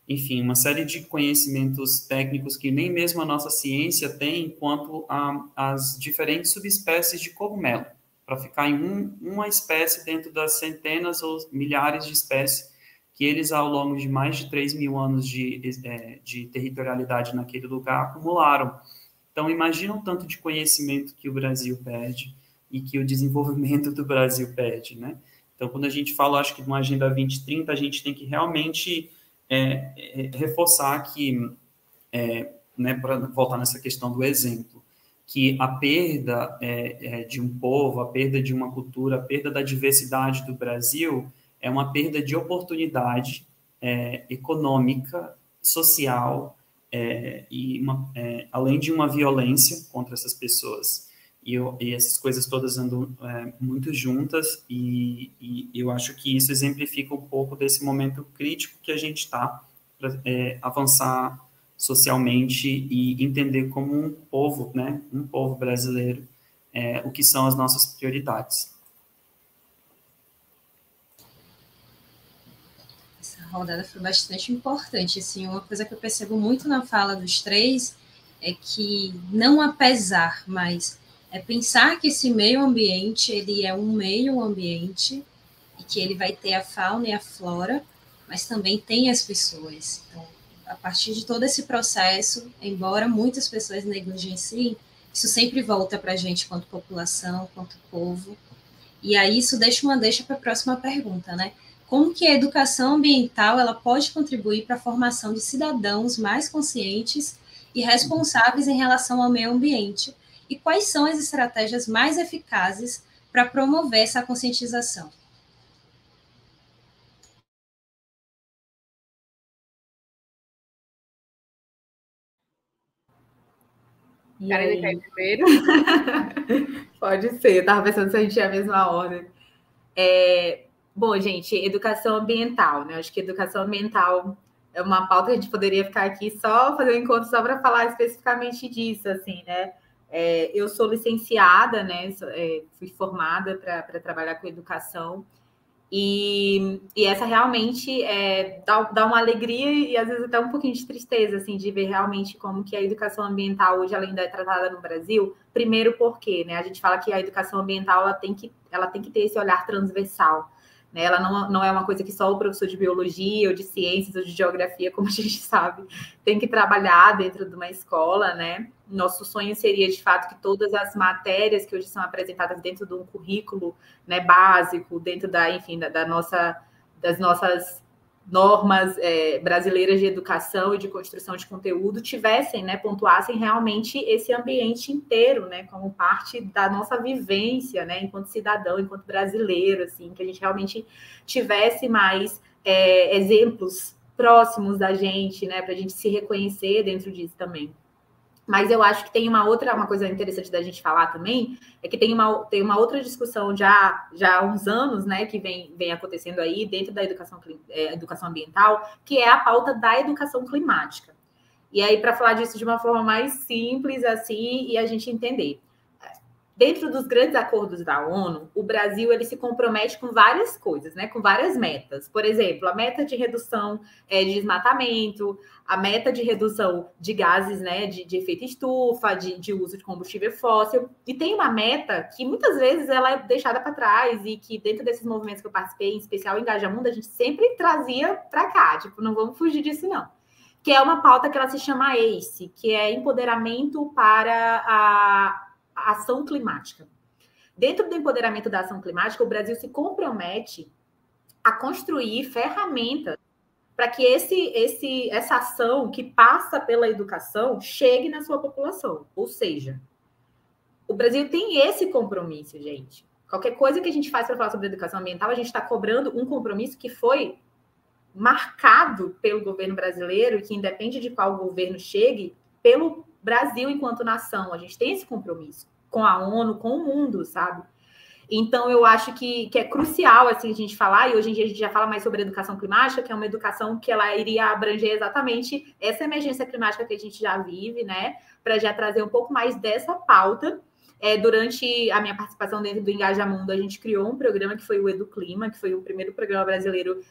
enfim, uma série de conhecimentos técnicos que nem mesmo a nossa ciência tem quanto às diferentes subespécies de cogumelo, para ficar em uma espécie dentro das centenas ou milhares de espécies que eles, ao longo de mais de 3 mil anos de territorialidade naquele lugar, acumularam. Então, imagina o tanto de conhecimento que o Brasil perde e que o desenvolvimento do Brasil perde, né? Então, quando a gente fala, acho que de uma Agenda 2030, a gente tem que realmente reforçar que, né, para voltar nessa questão do exemplo, que a perda de um povo, a perda de uma cultura, a perda da diversidade do Brasil é uma perda de oportunidade econômica, social, além de uma violência contra essas pessoas. E essas coisas todas andam muito juntas, e eu acho que isso exemplifica um pouco desse momento crítico que a gente está para avançar socialmente e entender como um povo, né, um povo brasileiro, o que são as nossas prioridades. Essa rodada foi bastante importante. Assim, uma coisa que eu percebo muito na fala dos três é que, não apesar, mas pensar que esse meio ambiente, ele é um meio ambiente e que ele vai ter a fauna e a flora, mas também tem as pessoas. Então, a partir de todo esse processo, embora muitas pessoas negligenciem, isso sempre volta para a gente quanto população, quanto povo. E aí isso deixa para a próxima pergunta, né? Como que a educação ambiental ela pode contribuir para a formação de cidadãos mais conscientes e responsáveis em relação ao meio ambiente? E quais são as estratégias mais eficazes para promover essa conscientização? Querem cair primeiro? Pode ser, eu estava pensando se a gente tinha a mesma ordem. Bom, gente, educação ambiental, né? Acho que educação ambiental é uma pauta que a gente poderia ficar aqui só fazer um encontro só para falar especificamente disso, assim, né? Eu sou licenciada, né? Fui formada para trabalhar com educação. E essa realmente dá uma alegria e às vezes até um pouquinho de tristeza, assim, de ver realmente como que a educação ambiental hoje ela ainda é tratada no Brasil. Primeiro porque, né, a gente fala que a educação ambiental ela tem que ter esse olhar transversal, né? Ela não é uma coisa que só o professor de biologia ou de ciências ou de geografia, como a gente sabe, tem que trabalhar dentro de uma escola, né? Nosso sonho seria, de fato, que todas as matérias que hoje são apresentadas dentro de um currículo, né, básico, dentro das nossas normas brasileiras de educação e de construção de conteúdo tivessem, né, pontuassem realmente esse ambiente inteiro, né, como parte da nossa vivência, né, enquanto cidadão, enquanto brasileiro, assim, que a gente realmente tivesse mais exemplos próximos da gente, né, para a gente se reconhecer dentro disso também. Mas eu acho que tem uma coisa interessante da gente falar também, é que tem uma outra discussão já há uns anos, né, que vem acontecendo aí dentro da educação ambiental, que é a pauta da educação climática. E aí, para falar disso de uma forma mais simples, assim, e a gente entender. Dentro dos grandes acordos da ONU, o Brasil ele se compromete com várias coisas, né? Com várias metas. Por exemplo, a meta de redução de desmatamento, a meta de redução de gases, né, de efeito estufa, de uso de combustível fóssil. E tem uma meta que muitas vezes ela é deixada para trás e que dentro desses movimentos que eu participei, em especial o Engajamundo, a gente sempre trazia para cá. Tipo, não vamos fugir disso, não. Que é uma pauta que ela se chama ACE, que é Empoderamento para a ação climática. Dentro do empoderamento da ação climática, o Brasil se compromete a construir ferramentas para que essa ação que passa pela educação chegue na sua população. Ou seja, o Brasil tem esse compromisso, gente. Qualquer coisa que a gente faz para falar sobre educação ambiental, a gente está cobrando um compromisso que foi marcado pelo governo brasileiro e que independe de qual governo chegue, pelo Brasil enquanto nação. A gente tem esse compromisso com a ONU, com o mundo, sabe? Então, eu acho que é crucial, assim, a gente falar, e hoje em dia a gente já fala mais sobre educação climática, que é uma educação que ela iria abranger exatamente essa emergência climática que a gente já vive, né? Para já trazer um pouco mais dessa pauta. Durante a minha participação dentro do Engajamundo, a gente criou um programa que foi o EduClima, que foi o primeiro programa brasileiro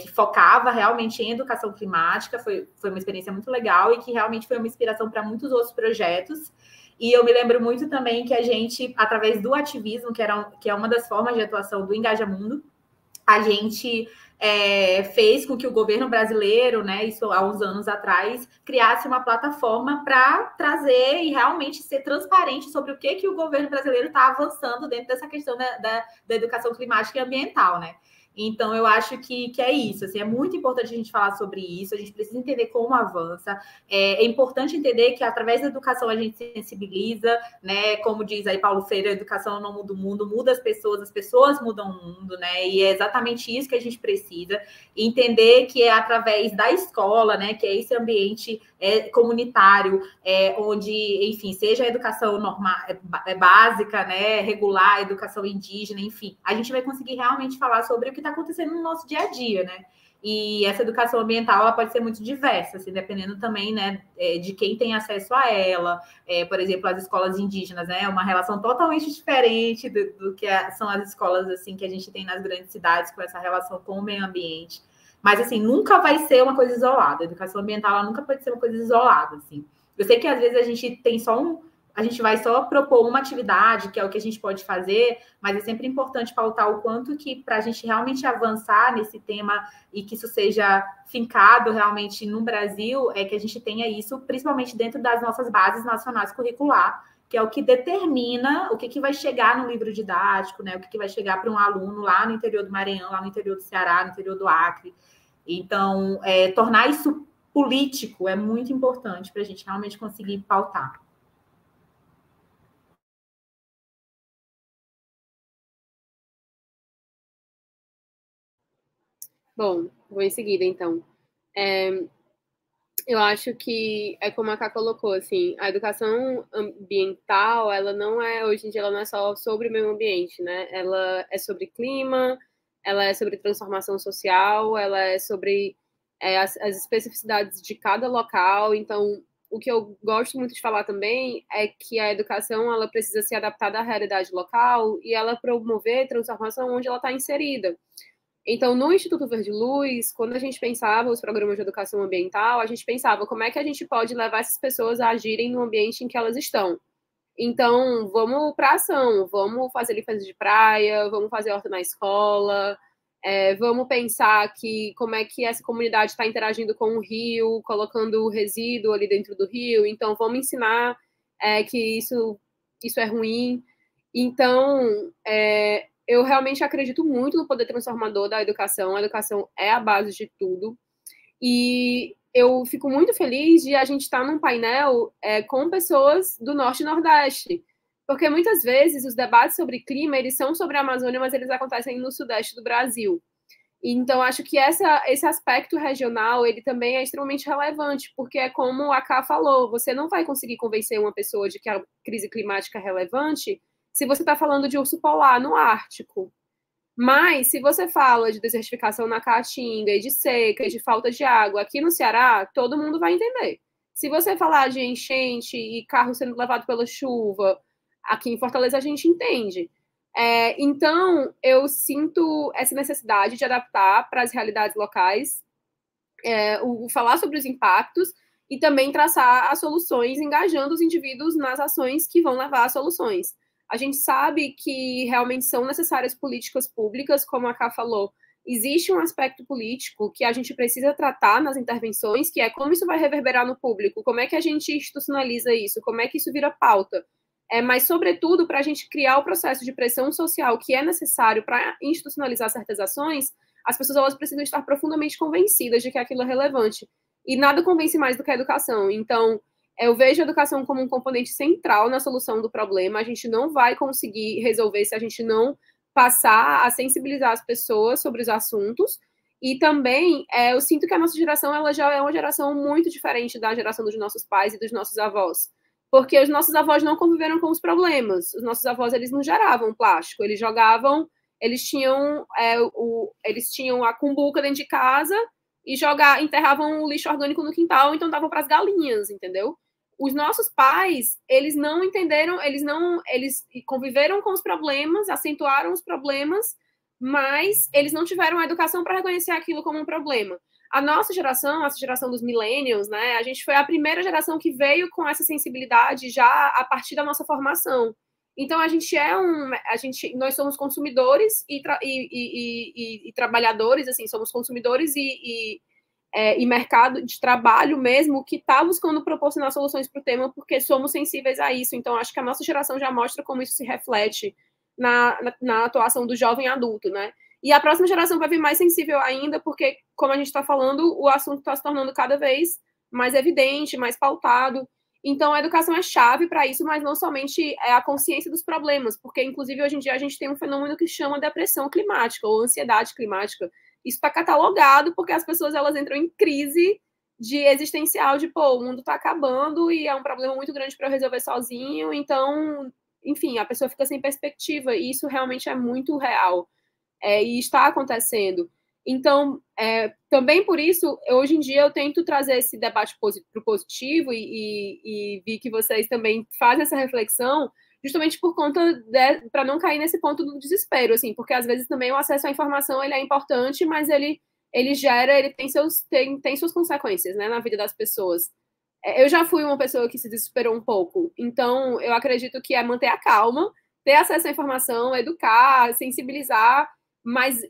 que focava realmente em educação climática. Foi uma experiência muito legal e que realmente foi uma inspiração para muitos outros projetos. E eu me lembro muito também que a gente, através do ativismo, que é uma das formas de atuação do Engajamundo, a gente fez com que o governo brasileiro, né, isso há uns anos atrás, criasse uma plataforma para trazer e realmente ser transparente sobre o que o governo brasileiro está avançando dentro dessa questão da educação climática e ambiental, né? Então, eu acho que é isso, assim, é muito importante a gente falar sobre isso, a gente precisa entender como avança, é importante entender que através da educação a gente se sensibiliza, né, como diz aí Paulo Freire, a educação não muda o mundo, muda as pessoas mudam o mundo, né, e é exatamente isso que a gente precisa, entender que é através da escola, né, que é esse ambiente comunitário, onde, enfim, seja a educação normal, básica, né, regular, educação indígena, enfim, a gente vai conseguir realmente falar sobre o que está acontecendo no nosso dia a dia, né? E essa educação ambiental ela pode ser muito diversa, assim, dependendo também, né, de quem tem acesso a ela. Por exemplo, as escolas indígenas, né? Uma relação totalmente diferente do que são as escolas assim que a gente tem nas grandes cidades com essa relação com o meio ambiente. Mas assim, nunca vai ser uma coisa isolada. A educação ambiental ela nunca pode ser uma coisa isolada, assim. Eu sei que às vezes a gente tem a gente vai só propor uma atividade, que é o que a gente pode fazer, mas é sempre importante pautar o quanto que, para a gente realmente avançar nesse tema e que isso seja fincado realmente no Brasil, é que a gente tenha isso, principalmente dentro das nossas bases nacionais curricular, que é o que determina o que vai chegar no livro didático, né? O que vai chegar para um aluno lá no interior do Maranhão, lá no interior do Ceará, no interior do Acre. Então, tornar isso político é muito importante para a gente realmente conseguir pautar. Bom, vou em seguida, então. Eu acho que é como a Ká colocou, assim, a educação ambiental, ela não é, hoje em dia, ela não é só sobre o meio ambiente, né? Ela é sobre clima, ela é sobre transformação social, ela é sobre as especificidades de cada local. Então, o que eu gosto muito de falar também é que a educação, ela precisa ser adaptada à realidade local e ela promover transformação onde ela está inserida. Então, no Instituto Verde Luz, quando a gente pensava os programas de educação ambiental, a gente pensava como é que a gente pode levar essas pessoas a agirem no ambiente em que elas estão. Então, vamos para ação, vamos fazer limpeza de praia, vamos fazer horta na escola, vamos pensar que como é que essa comunidade está interagindo com o rio, colocando o resíduo ali dentro do rio. Então, vamos ensinar que isso é ruim. Então, eu realmente acredito muito no poder transformador da educação. A educação é a base de tudo. E eu fico muito feliz de a gente estar num painel com pessoas do Norte e Nordeste, porque muitas vezes os debates sobre clima, eles são sobre a Amazônia, mas eles acontecem no Sudeste do Brasil. Então, acho que esse aspecto regional, ele também é extremamente relevante, porque é como a Ká falou, você não vai conseguir convencer uma pessoa de que a crise climática é relevante se você está falando de urso polar no Ártico. Mas, se você fala de desertificação na Caatinga, e de seca, e de falta de água aqui no Ceará, todo mundo vai entender. Se você falar de enchente e carro sendo levado pela chuva, aqui em Fortaleza a gente entende. Então, eu sinto essa necessidade de adaptar para as realidades locais, falar sobre os impactos e também traçar as soluções, engajando os indivíduos nas ações que vão levar às soluções. A gente sabe que realmente são necessárias políticas públicas, como a Ká falou. Existe um aspecto político que a gente precisa tratar nas intervenções, que é como isso vai reverberar no público, como é que a gente institucionaliza isso, como é que isso vira pauta. Mas, sobretudo, para a gente criar o processo de pressão social que é necessário para institucionalizar certas ações, as pessoas elas precisam estar profundamente convencidas de que aquilo é relevante. E nada convence mais do que a educação. Então, eu vejo a educação como um componente central na solução do problema. A gente não vai conseguir resolver se a gente não passar a sensibilizar as pessoas sobre os assuntos. E também, eu sinto que a nossa geração ela já é uma geração muito diferente da geração dos nossos pais e dos nossos avós. Porque os nossos avós não conviveram com os problemas. Os nossos avós, eles não geravam plástico. Eles jogavam, eles tinham a cumbuca dentro de casa e enterravam o lixo orgânico no quintal, então davam para as galinhas, entendeu? Os nossos pais, eles não entenderam, eles conviveram com os problemas, acentuaram os problemas, mas eles não tiveram a educação para reconhecer aquilo como um problema. A nossa geração, essa geração dos millennials, né, a gente foi a primeira geração que veio com essa sensibilidade já a partir da nossa formação. Então, nós somos consumidores e trabalhadores, assim, somos consumidores e mercado de trabalho mesmo que está buscando proporcionar soluções para o tema porque somos sensíveis a isso. Então, acho que a nossa geração já mostra como isso se reflete na atuação do jovem adulto, né? E a próxima geração vai vir mais sensível ainda, porque, como a gente está falando, o assunto está se tornando cada vez mais evidente, mais pautado. Então, a educação é chave para isso, mas não somente a consciência dos problemas, porque, inclusive, hoje em dia a gente tem um fenômeno que chama depressão climática ou ansiedade climática. Isso está catalogado porque as pessoas elas entram em crise existencial de, o mundo está acabando e é um problema muito grande para eu resolver sozinho. Então, enfim, a pessoa fica sem perspectiva e isso realmente é muito real. E está acontecendo. Então, também por isso, hoje em dia eu tento trazer esse debate para o positivo e vi que vocês também fazem essa reflexão justamente por conta para não cair nesse ponto do desespero, assim, porque às vezes também o acesso à informação ele é importante, mas ele tem suas consequências, né, na vida das pessoas. Eu já fui uma pessoa que se desesperou um pouco, então eu acredito que é manter a calma, ter acesso à informação, educar, sensibilizar, mas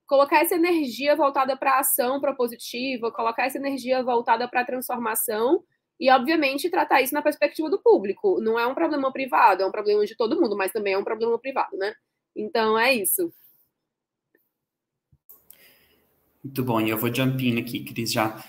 colocar essa energia voltada para a ação propositiva, colocar essa energia voltada para a transformação e, obviamente, tratar isso na perspectiva do público. Não é um problema privado, é um problema de todo mundo, mas também é um problema privado, né? Então, é isso. Muito bom. E eu vou jump in aqui, Cris, já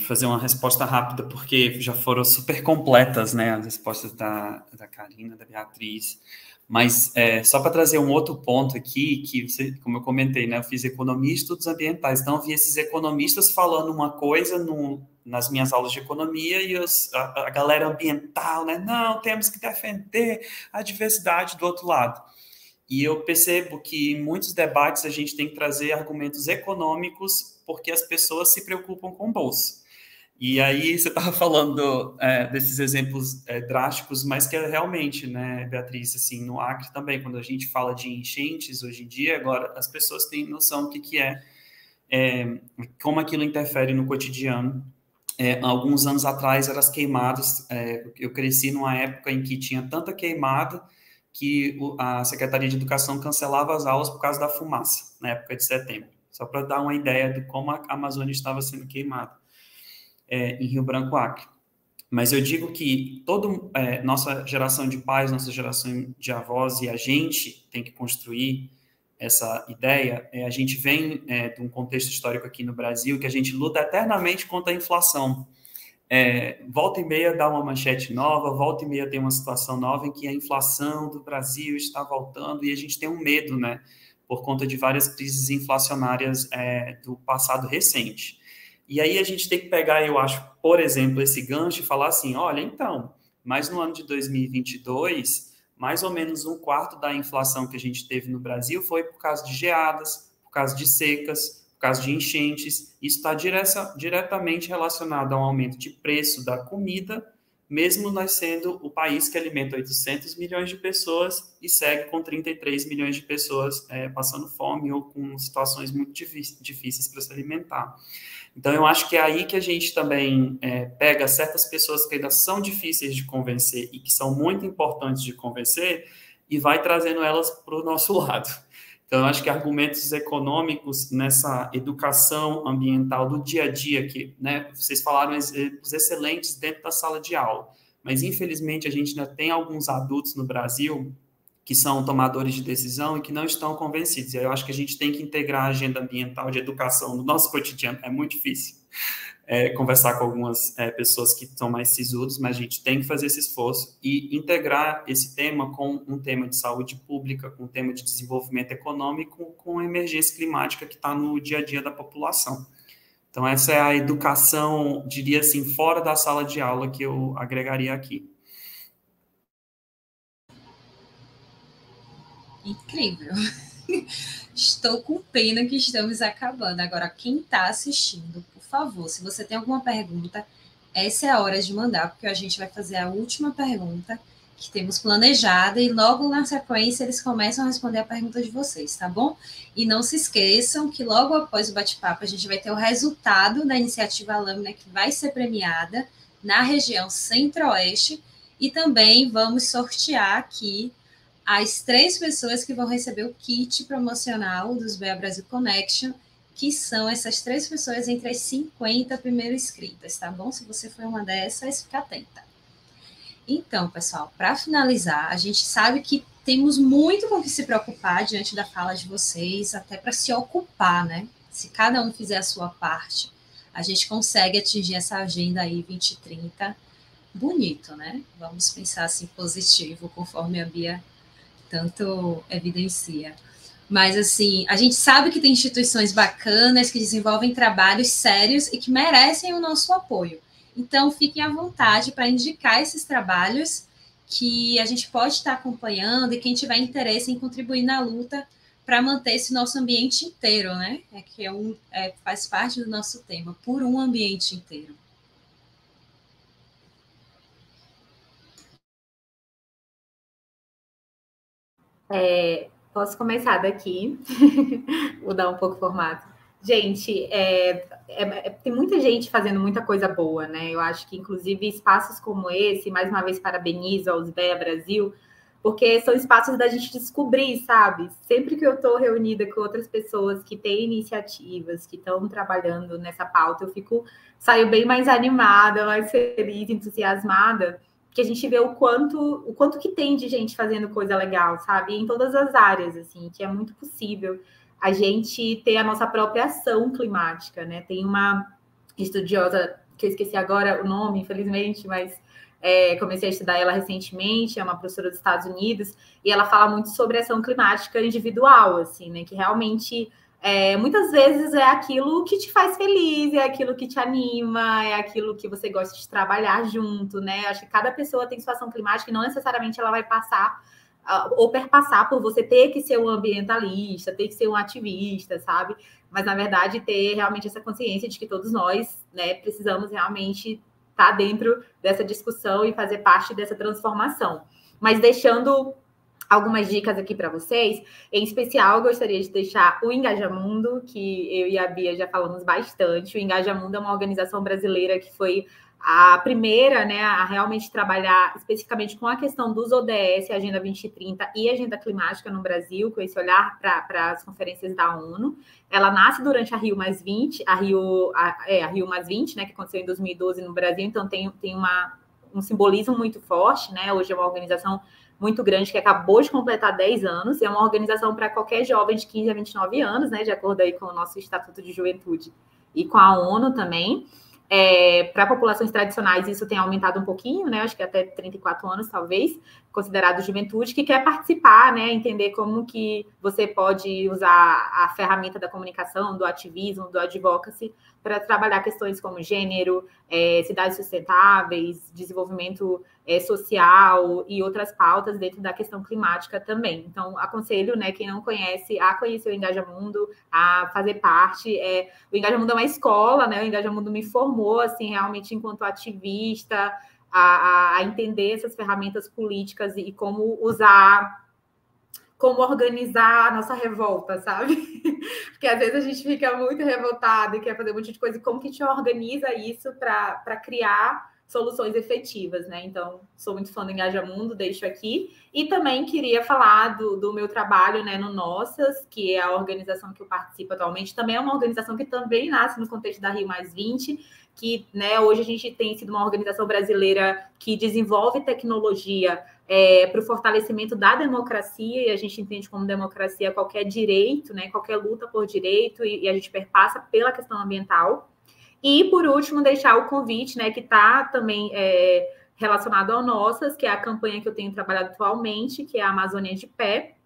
fazer uma resposta rápida, porque já foram super completas, né, as respostas da Karina, da Beatriz. Mas só para trazer um outro ponto aqui, que como eu comentei, né, eu fiz economia e estudos ambientais, então eu vi esses economistas falando uma coisa nas minhas aulas de economia e a galera ambiental, né, não, temos que defender a diversidade do outro lado. E eu percebo que em muitos debates a gente tem que trazer argumentos econômicos porque as pessoas se preocupam com bolsa. E aí você estava falando desses exemplos drásticos, mas que é realmente, né, Beatriz, assim, no Acre também, quando a gente fala de enchentes hoje em dia, agora as pessoas têm noção do que como aquilo interfere no cotidiano. Alguns anos atrás eram as queimadas, eu cresci numa época em que tinha tanta queimada que a Secretaria de Educação cancelava as aulas por causa da fumaça, na época de setembro, só para dar uma ideia de como a Amazônia estava sendo queimada. Em Rio Branco, Acre. Mas eu digo que nossa geração de pais, nossa geração de avós e a gente tem que construir essa ideia. A gente vem de um contexto histórico aqui no Brasil que a gente luta eternamente contra a inflação. Volta e meia dá uma manchete nova, volta e meia tem uma situação nova em que a inflação do Brasil está voltando e a gente tem um medo, né, por conta de várias crises inflacionárias do passado recente. E aí a gente tem que pegar, eu acho, por exemplo, esse gancho e falar assim, olha, então, mas no ano de 2022, mais ou menos 1/4 da inflação que a gente teve no Brasil foi por causa de geadas, por causa de secas, por causa de enchentes. Isso está diretamente relacionado ao aumento de preço da comida, mesmo nós sendo o país que alimenta 800 milhões de pessoas e segue com 33 milhões de pessoas passando fome ou com situações muito difíceis para se alimentar. Então, eu acho que é aí que a gente também pega certas pessoas que ainda são difíceis de convencer e que são muito importantes de convencer e vai trazendo elas para o nosso lado. Então, eu acho que argumentos econômicos nessa educação ambiental do dia a dia, que, né, vocês falaram exemplos excelentes dentro da sala de aula, mas, infelizmente, a gente ainda tem alguns adultos no Brasil que são tomadores de decisão e que não estão convencidos. E aí eu acho que a gente tem que integrar a agenda ambiental de educação no nosso cotidiano. É muito difícil conversar com algumas pessoas que são mais sisudos, mas a gente tem que fazer esse esforço e integrar esse tema com um tema de saúde pública, com um tema de desenvolvimento econômico, com a emergência climática que está no dia a dia da população. Então, essa é a educação, diria assim, fora da sala de aula que eu agregaria aqui. Incrível. Estou com pena que estamos acabando. Agora, quem está assistindo, por favor, se você tem alguma pergunta, essa é a hora de mandar, porque a gente vai fazer a última pergunta que temos planejada e logo na sequência eles começam a responder a pergunta de vocês, tá bom? E não se esqueçam que logo após o bate-papo a gente vai ter o resultado da iniciativa Lâmina que vai ser premiada na região Centro-Oeste e também vamos sortear aqui as 3 pessoas que vão receber o kit promocional dos BA Brasil Connection, que são essas 3 pessoas entre as 50 primeiro inscritas, tá bom? Se você for uma dessas, fica atenta. Então, pessoal, para finalizar, a gente sabe que temos muito com que se preocupar diante da fala de vocês, até para se ocupar, né? Se cada um fizer a sua parte, a gente consegue atingir essa agenda aí 2030 bonito, né? Vamos pensar assim positivo, conforme a Bia tanto evidencia. Mas, assim, a gente sabe que tem instituições bacanas que desenvolvem trabalhos sérios e que merecem o nosso apoio. Então, fiquem à vontade para indicar esses trabalhos que a gente pode estar acompanhando e quem tiver interesse em contribuir na luta para manter esse nosso ambiente inteiro, né? Faz parte do nosso tema, por um ambiente inteiro. Posso começar daqui, mudar um pouco o formato. Gente, tem muita gente fazendo muita coisa boa, né? Eu acho que, inclusive, espaços como esse, mais uma vez parabenizo aos BEA Brasil, porque são espaços da gente descobrir, sabe? Sempre que eu estou reunida com outras pessoas que têm iniciativas, que estão trabalhando nessa pauta, saio bem mais animada, mais feliz, entusiasmada, que a gente vê o quanto que tem de gente fazendo coisa legal, sabe? Em todas as áreas, assim, que é muito possível a gente ter a nossa própria ação climática, né? Tem uma estudiosa, que eu esqueci agora o nome, infelizmente, mas comecei a estudar ela recentemente, é uma professora dos Estados Unidos, e ela fala muito sobre ação climática individual, assim, né? Que realmente... muitas vezes é aquilo que te faz feliz, é aquilo que te anima, é aquilo que você gosta de trabalhar junto, né? Acho que cada pessoa tem sua ação climática e não necessariamente ela vai passar ou perpassar por você ter que ser um ambientalista, ter que ser um ativista, sabe? Mas, na verdade, ter realmente essa consciência de que todos nós, né, precisamos realmente estar dentro dessa discussão e fazer parte dessa transformação. Mas deixando algumas dicas aqui para vocês. Em especial, eu gostaria de deixar o Engajamundo, que eu e a Bia já falamos bastante. O Engajamundo é uma organização brasileira que foi A primeira, né, a realmente trabalhar especificamente com a questão dos ODS, Agenda 2030 e Agenda Climática no Brasil, com esse olhar para as conferências da ONU. Ela nasce durante a Rio+20, a Rio+20, né, que aconteceu em 2012 no Brasil, então tem um simbolismo muito forte, né? Hoje é uma organização muito grande que acabou de completar 10 anos, é uma organização para qualquer jovem de 15 a 29 anos, né, de acordo aí com o nosso Estatuto de Juventude e com a ONU também. Para populações tradicionais, isso tem aumentado um pouquinho, né? Acho que até 34 anos, talvez, considerado juventude, que quer participar, né? Entender como que você pode usar a ferramenta da comunicação, do ativismo, do advocacy, para trabalhar questões como gênero, cidades sustentáveis, desenvolvimento social e outras pautas dentro da questão climática também. Então, aconselho, né, quem não conhece, a conhecer o Engajamundo, a fazer parte. O Engajamundo é uma escola, né? O Engajamundo me formou, assim, realmente enquanto ativista, a entender essas ferramentas políticas e como usar, como organizar a nossa revolta, sabe? Porque às vezes a gente fica muito revoltado e quer fazer um monte de coisa, e como que a gente organiza isso para criar soluções efetivas, né? Então, sou muito fã do Engajamundo, deixo aqui. E também queria falar do meu trabalho, né, no Nossas, que é a organização que eu participo atualmente. Também é uma organização que também nasce no contexto da Rio+20, que, né, hoje a gente tem sido uma organização brasileira que desenvolve tecnologia para o fortalecimento da democracia, e a gente entende como democracia qualquer direito, né, qualquer luta por direito, e a gente perpassa pela questão ambiental. E, por último, deixar o convite, né, que está também relacionado ao Nossas, que é a campanha que eu tenho trabalhado atualmente, que é a Amazônia de Pé.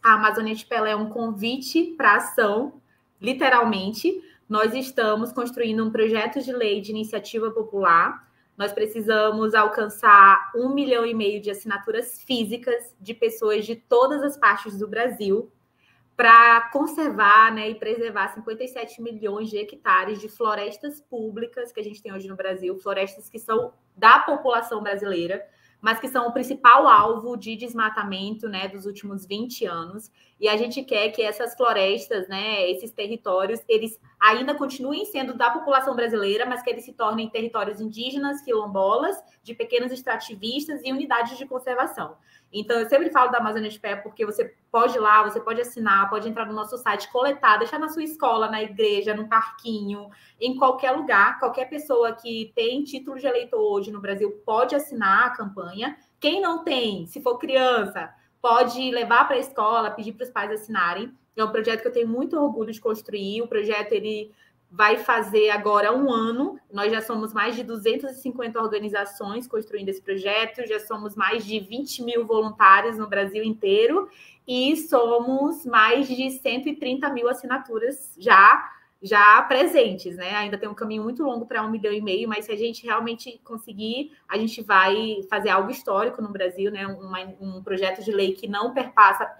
A Amazônia de Pé é um convite para ação, literalmente. Nós estamos construindo um projeto de lei de iniciativa popular. Nós precisamos alcançar 1,5 milhão de assinaturas físicas de pessoas de todas as partes do Brasil para conservar, né, e preservar 57 milhões de hectares de florestas públicas que a gente tem hoje no Brasil, florestas que são da população brasileira, mas que são o principal alvo de desmatamento, né, dos últimos 20 anos. E a gente quer que essas florestas, né, esses territórios, eles ainda continuem sendo da população brasileira, mas que eles se tornem territórios indígenas, quilombolas, de pequenos extrativistas e unidades de conservação. Então, eu sempre falo da Amazônia de Pé porque você pode ir lá, você pode assinar, pode entrar no nosso site, coletar, deixar na sua escola, na igreja, no parquinho, em qualquer lugar. Qualquer pessoa que tem título de eleitor hoje no Brasil pode assinar a campanha. Quem não tem, se for criança, pode levar para a escola, pedir para os pais assinarem. É um projeto que eu tenho muito orgulho de construir. O projeto, ele vai fazer agora 1 ano. Nós já somos mais de 250 organizações construindo esse projeto, já somos mais de 20 mil voluntários no Brasil inteiro e somos mais de 130 mil assinaturas já presentes, né? Ainda tem um caminho muito longo para 1,5 milhão, mas se a gente realmente conseguir, a gente vai fazer algo histórico no Brasil, né? Um projeto de lei que não perpassa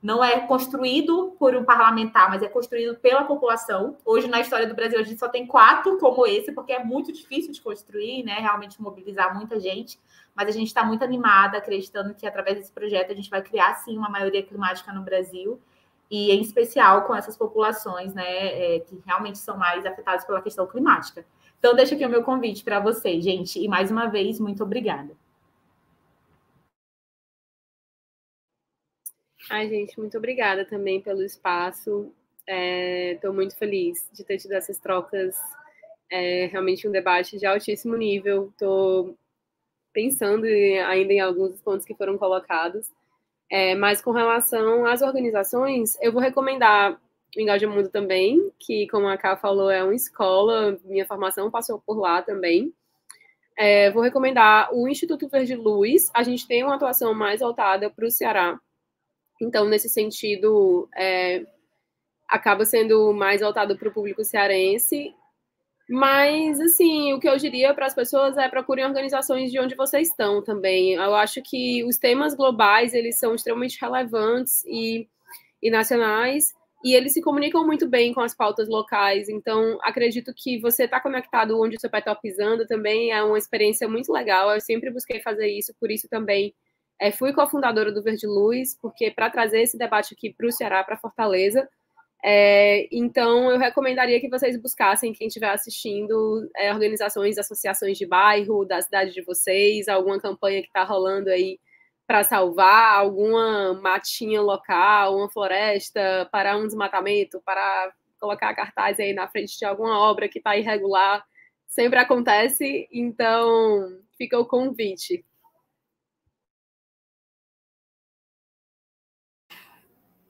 não é construído por um parlamentar, mas é construído pela população. Hoje, na história do Brasil, a gente só tem 4 como esse, porque é muito difícil de construir, né? Realmente mobilizar muita gente. Mas a gente está muito animada, acreditando que, através desse projeto, a gente vai criar, sim, uma maioria climática no Brasil, e, em especial, com essas populações, né, que realmente são mais afetadas pela questão climática. Então, deixo aqui o meu convite para vocês, gente. E, mais uma vez, muito obrigada. Ai, gente, muito obrigada também pelo espaço. Estou muito feliz de ter tido essas trocas. Realmente um debate de altíssimo nível. Estou pensando ainda em alguns pontos que foram colocados. Mas com relação às organizações, eu vou recomendar o Engajamundo também, que, como a Ká falou, é uma escola. Minha formação passou por lá também. Vou recomendar o Instituto Verde Luz. A gente tem uma atuação mais voltada para o Ceará. Então, nesse sentido, acaba sendo mais voltado para o público cearense. Mas, assim, o que eu diria para as pessoas é procurem organizações de onde vocês estão também. Eu acho que os temas globais, eles são extremamente relevantes e nacionais, e eles se comunicam muito bem com as pautas locais. Então, acredito que você estar conectado onde o seu pé está pisando também é uma experiência muito legal. Eu sempre busquei fazer isso, por isso também fui cofundadora do Verde Luz, porque para trazer esse debate aqui para o Ceará, para Fortaleza, Então, eu recomendaria que vocês buscassem, quem estiver assistindo, organizações, associações de bairro, da cidade de vocês, alguma campanha que está rolando aí para salvar, alguma matinha local, uma floresta, para um desmatamento, para colocar cartaz aí na frente de alguma obra que está irregular. Sempre acontece, então fica o convite.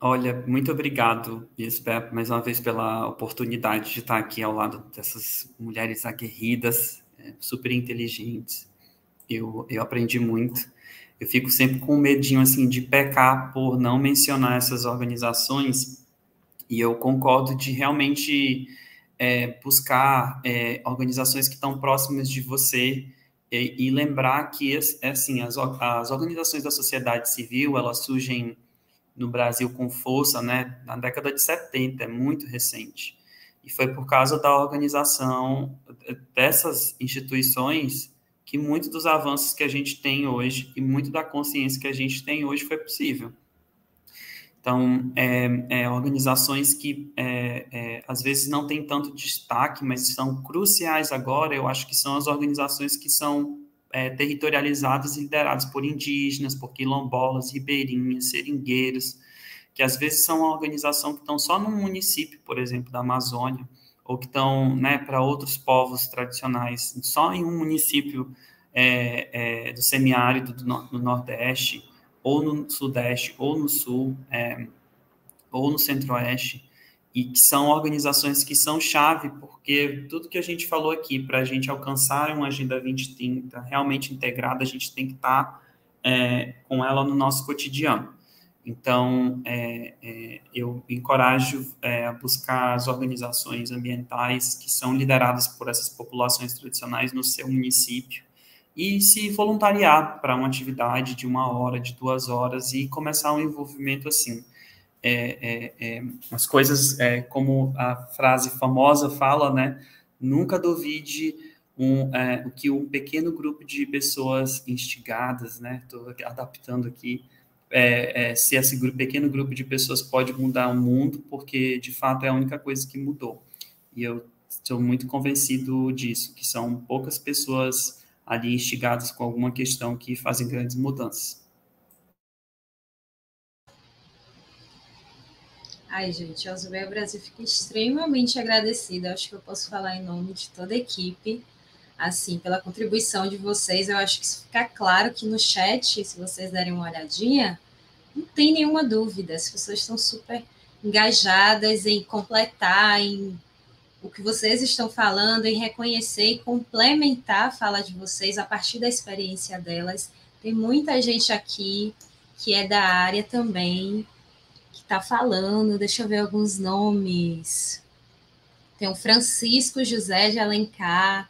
Olha, muito obrigado, Isabel, mais uma vez pela oportunidade de estar aqui ao lado dessas mulheres aguerridas, super inteligentes. Eu aprendi muito. Eu fico sempre com medinho assim de pecar por não mencionar essas organizações, e eu concordo de realmente buscar organizações que estão próximas de você e lembrar que assim, as organizações da sociedade civil, elas surgem no Brasil com força, né, na década de 70, é muito recente. E foi por causa da organização dessas instituições que muitos dos avanços que a gente tem hoje e muito da consciência que a gente tem hoje foi possível. Então, organizações que às vezes não têm tanto destaque, mas são cruciais agora, eu acho que são as organizações que são territorializadas e lideradas por indígenas, por quilombolas, ribeirinhas, seringueiros, que às vezes são uma organização que estão só num município, por exemplo, da Amazônia, ou que estão, né, para outros povos tradicionais, só em um município do semiárido do Nordeste, ou no Sudeste, ou no Sul, ou no Centro-Oeste, e que são organizações que são chave, porque tudo que a gente falou aqui, para a gente alcançar uma Agenda 2030 realmente integrada, a gente tem que estar com ela no nosso cotidiano. Então, eu encorajo a buscar as organizações ambientais que são lideradas por essas populações tradicionais no seu município e se voluntariar para uma atividade de 1 hora, de 2 horas e começar um envolvimento assim. As coisas, como a frase famosa fala, né? Nunca duvide o que um pequeno grupo de pessoas instigadas, né? Estou adaptando aqui, se esse pequeno grupo de pessoas pode mudar o mundo, porque de fato é a única coisa que mudou. E eu estou muito convencido disso, que são poucas pessoas ali instigadas com alguma questão que fazem grandes mudanças. Ai, gente, a Ausubel Brasil fica extremamente agradecida. Acho que eu posso falar em nome de toda a equipe, assim, pela contribuição de vocês. Eu acho que isso fica claro que no chat, se vocês derem uma olhadinha, não tem nenhuma dúvida. As pessoas estão super engajadas em completar, em o que vocês estão falando, em reconhecer e complementar a fala de vocês a partir da experiência delas. Tem muita gente aqui que é da área também, que está falando. Deixa eu ver alguns nomes. Tem o Francisco José de Alencar,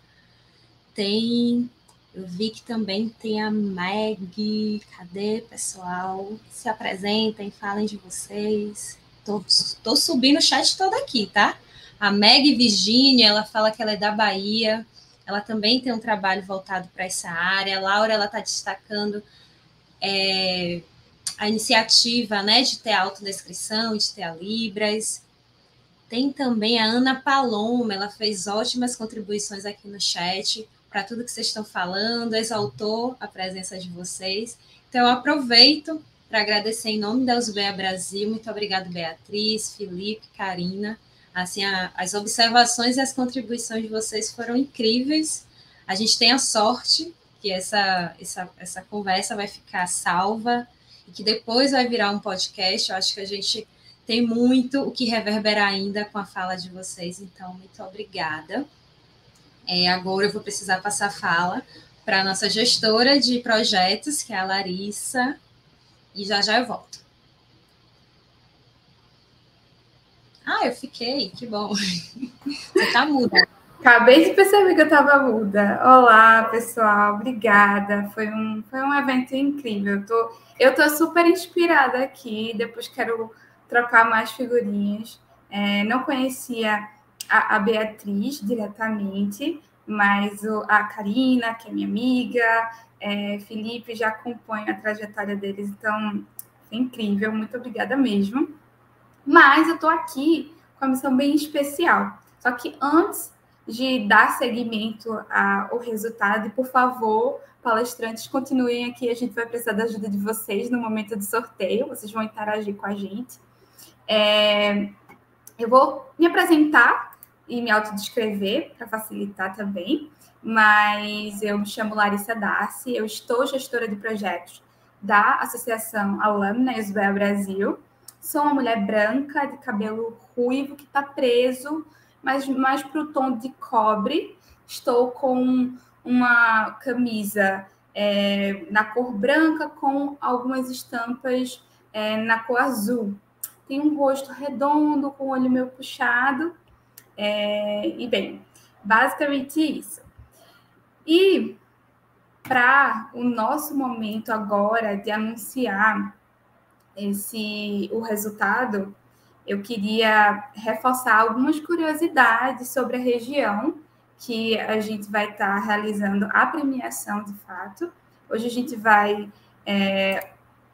eu vi que também tem a Meg. Cadê, pessoal? Se apresentem, falem de vocês. Tô subindo o chat todo aqui, tá? A Meg Virgínia, ela fala que ela é da Bahia, ela também tem um trabalho voltado para essa área. A Laura, ela está destacando a iniciativa, né, de ter autodescrição, de ter a Libras. Tem também a Ana Paloma, ela fez ótimas contribuições aqui no chat para tudo que vocês estão falando, exaltou a presença de vocês. Então, eu aproveito para agradecer em nome da Ausubel Brasil. Muito obrigada, Beatriz, Felipe, Karina. Assim, as observações e as contribuições de vocês foram incríveis. A gente tem a sorte que essa conversa vai ficar salva e que depois vai virar um podcast. Eu acho que a gente tem muito o que reverberar ainda com a fala de vocês. Então, muito obrigada. Agora eu vou precisar passar a fala para a nossa gestora de projetos, que é a Larissa, e já eu volto. Eu fiquei, que bom. Você está muda. Acabei de perceber que eu estava muda. Olá, pessoal, obrigada. Foi um evento incrível. Eu tô super inspirada aqui, depois quero trocar mais figurinhas. Não conhecia a Beatriz diretamente, mas a Karina, que é minha amiga, Felipe, já acompanho a trajetória deles, então foi incrível, muito obrigada mesmo. Mas eu estou aqui com uma missão bem especial. Só que antes de dar seguimento ao resultado, e por favor, palestrantes, continuem aqui, a gente vai precisar da ajuda de vocês no momento do sorteio, vocês vão interagir com a gente. Eu vou me apresentar e me autodescrever, para facilitar também, mas eu me chamo Larissa Darcy, eu estou gestora de projetos da Associação Alumni USBEA Brasil, sou uma mulher branca, de cabelo ruivo, que está preso, mas mais para o tom de cobre. Estou com uma camisa na cor branca, com algumas estampas na cor azul. Tenho um rosto redondo, com o olho meio puxado. E, bem, basicamente isso. E para o nosso momento agora de anunciar o resultado, eu queria reforçar algumas curiosidades sobre a região que a gente vai estar realizando a premiação de fato. Hoje a gente vai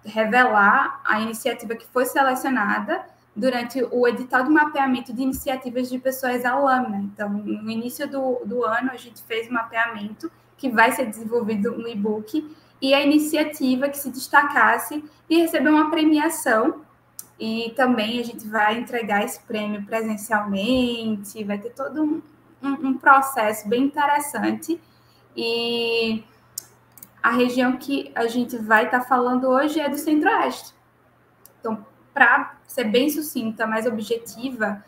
revelar a iniciativa que foi selecionada durante o edital de mapeamento de iniciativas de pessoas alumna. Então, no início do ano, a gente fez um mapeamento que vai ser desenvolvido no e-book, e a iniciativa que se destacasse e receber uma premiação. E também a gente vai entregar esse prêmio presencialmente, vai ter todo um processo bem interessante. E a região que a gente vai estar falando hoje é do Centro-Oeste. Então, para ser bem sucinta, mais objetiva,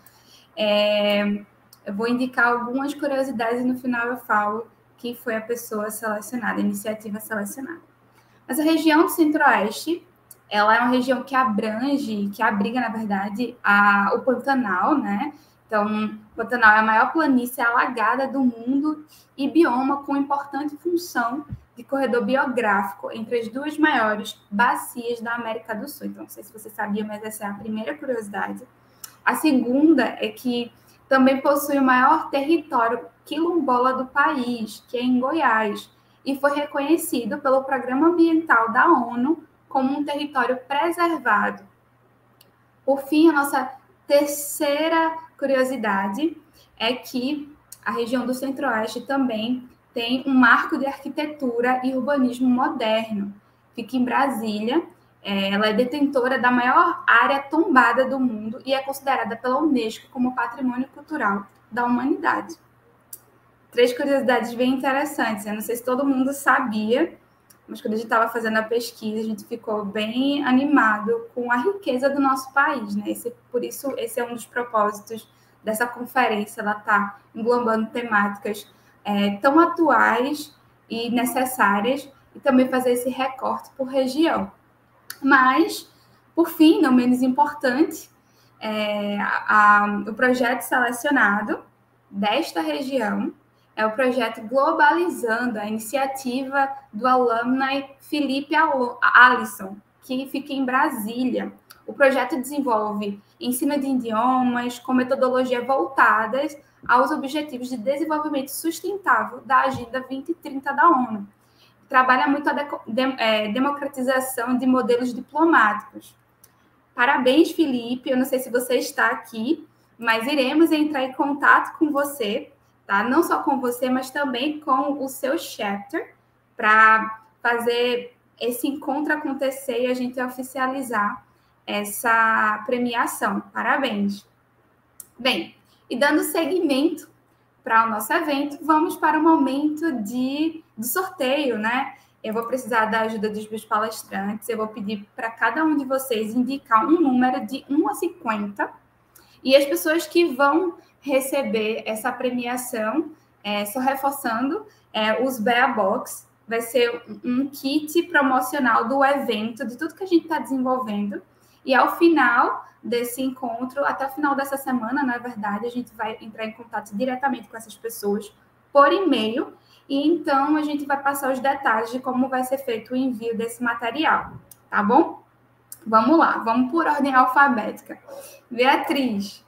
eu vou indicar algumas curiosidades e no final eu falo que foi a pessoa selecionada, a iniciativa selecionada. Mas a região do Centro-Oeste, ela é uma região que abriga, na verdade, o Pantanal, né? Então, o Pantanal é a maior planície alagada do mundo e bioma com importante função de corredor biográfico entre as duas maiores bacias da América do Sul. Então, não sei se você sabia, mas essa é a primeira curiosidade. A segunda é que também possui o maior território quilombola do país, que é em Goiás, e foi reconhecido pelo Programa Ambiental da ONU como um território preservado. Por fim, a nossa terceira curiosidade é que a região do Centro-Oeste também tem um marco de arquitetura e urbanismo moderno. Fica em Brasília, ela é detentora da maior área tombada do mundo e é considerada pela Unesco como Patrimônio Cultural da Humanidade. 3 curiosidades bem interessantes. Eu não sei se todo mundo sabia, mas quando a gente estava fazendo a pesquisa, a gente ficou bem animado com a riqueza do nosso país, né? Por isso, esse é um dos propósitos dessa conferência. Ela está englobando temáticas tão atuais e necessárias, e também fazer esse recorte por região. Mas, por fim, não menos importante, o projeto selecionado desta região é o projeto Globalizando, a iniciativa do alumni Felipe Alisson, que fica em Brasília. O projeto desenvolve ensino de idiomas com metodologia voltadas aos Objetivos de Desenvolvimento Sustentável da Agenda 2030 da ONU. Trabalha muito a democratização de modelos diplomáticos. Parabéns, Felipe. Eu não sei se você está aqui, mas iremos entrar em contato com você, tá? Não só com você, mas também com o seu chapter, para fazer esse encontro acontecer e a gente oficializar essa premiação. Parabéns. Bem, e dando seguimento para o nosso evento, vamos para o momento do sorteio, né? Eu vou precisar da ajuda dos meus palestrantes, eu vou pedir para cada um de vocês indicar um número de 1 a 50, e as pessoas que vão receber essa premiação, só reforçando, os Bea Box, vai ser um kit promocional do evento, de tudo que a gente está desenvolvendo, e ao final desse encontro, até o final dessa semana, na verdade, a gente vai entrar em contato diretamente com essas pessoas por e-mail, e então a gente vai passar os detalhes de como vai ser feito o envio desse material, tá bom? Vamos lá, vamos por ordem alfabética. Beatriz,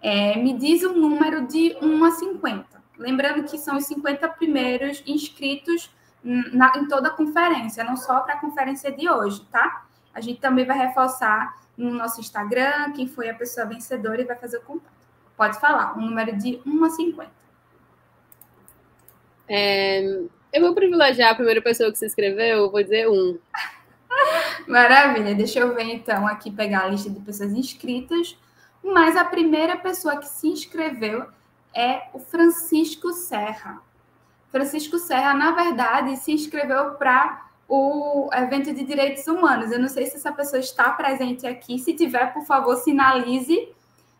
me diz um número de 1 a 50. Lembrando que são os 50 primeiros inscritos em toda a conferência, não só para a conferência de hoje, tá? A gente também vai reforçar no nosso Instagram quem foi a pessoa vencedora e vai fazer o contato. Pode falar, um número de 1 a 50. Eu vou privilegiar a primeira pessoa que se inscreveu, vou dizer 1. Maravilha, deixa eu ver então aqui, pegar a lista de pessoas inscritas, mas a primeira pessoa que se inscreveu é o Francisco Serra. Francisco Serra, na verdade, se inscreveu para o evento de direitos humanos. Eu não sei se essa pessoa está presente aqui. Se tiver, por favor, sinalize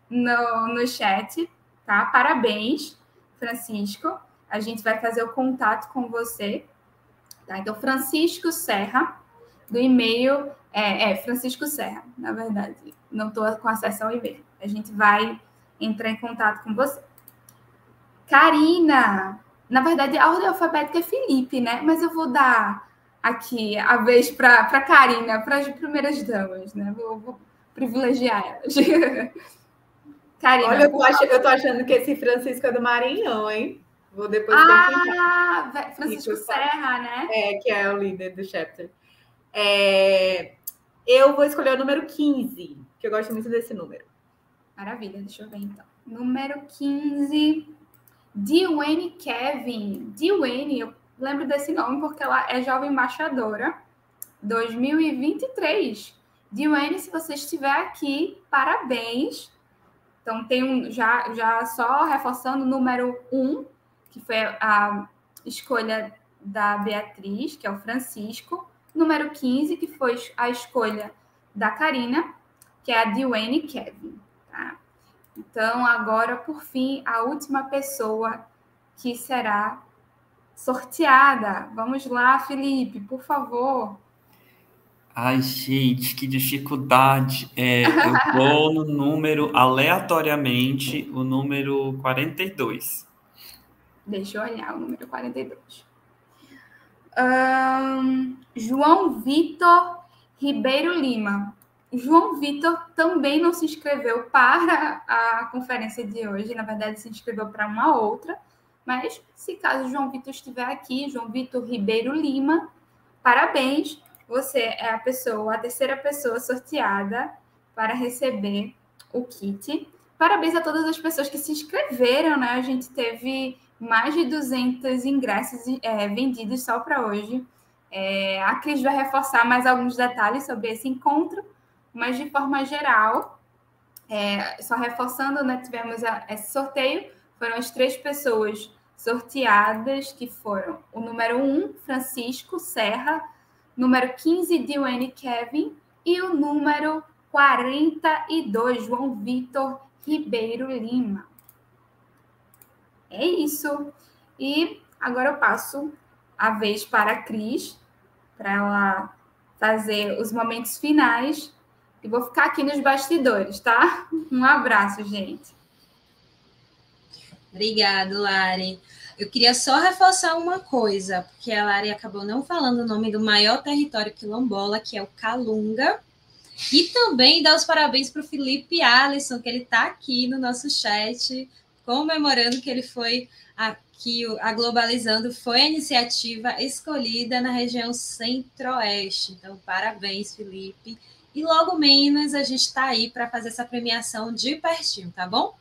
no chat, tá? Parabéns, Francisco. A gente vai fazer o contato com você. Tá? Então, Francisco Serra, do e-mail... Francisco Serra, na verdade. Não estou com acesso ao e-mail. A gente vai entrar em contato com você. Karina... Na verdade, a ordem alfabética é Felipe, né? Mas eu vou dar aqui a vez para Karina, para as primeiras damas, né? Vou privilegiar elas. Karina, olha, eu tô achando que esse Francisco é do Maranhão, hein? Vou depois confirmar. Francisco Serra, né? Que é o líder do chapter. Eu vou escolher o número 15, que eu gosto muito desse número. Maravilha, deixa eu ver então. Número 15... Dwayne Kevin. Dwayne, eu lembro desse nome porque ela é jovem embaixadora 2023. Dwayne, se você estiver aqui, parabéns. Então, tem já só reforçando o número 1, que foi a escolha da Beatriz, que é o Francisco. Número 15, que foi a escolha da Karina, que é a Dwayne Kevin, tá? Então, agora, por fim, a última pessoa que será sorteada. Vamos lá, Felipe, por favor. Ai, gente, que dificuldade. Eu vou no número, aleatoriamente, o número 42. Deixa eu olhar o número 42. João Vitor Ribeiro Lima. João Vitor também não se inscreveu para a conferência de hoje, na verdade se inscreveu para uma outra, mas se caso João Vitor estiver aqui, João Vitor Ribeiro Lima, parabéns, você é a terceira pessoa sorteada para receber o kit. Parabéns a todas as pessoas que se inscreveram, né? A gente teve mais de 200 ingressos vendidos só para hoje. A Cris vai reforçar mais alguns detalhes sobre esse encontro, mas de forma geral, só reforçando, né, tivemos esse sorteio, foram as 3 pessoas sorteadas, que foram o número 1, Francisco Serra, número 15, Dwayne Kevin, e o número 42, João Vitor Ribeiro Lima. É isso. E agora eu passo a vez para a Cris, para ela fazer os momentos finais. E vou ficar aqui nos bastidores, tá? Um abraço, gente. Obrigada, Lari. Eu queria só reforçar uma coisa, porque a Lari acabou não falando o nome do maior território quilombola, que é o Calunga. E também dar os parabéns para o Felipe Alisson, que ele está aqui no nosso chat, comemorando que ele foi aqui, a Globalizando foi a iniciativa escolhida na região Centro-Oeste. Então, parabéns, Felipe. E logo menos a gente está aí para fazer essa premiação de pertinho, tá bom?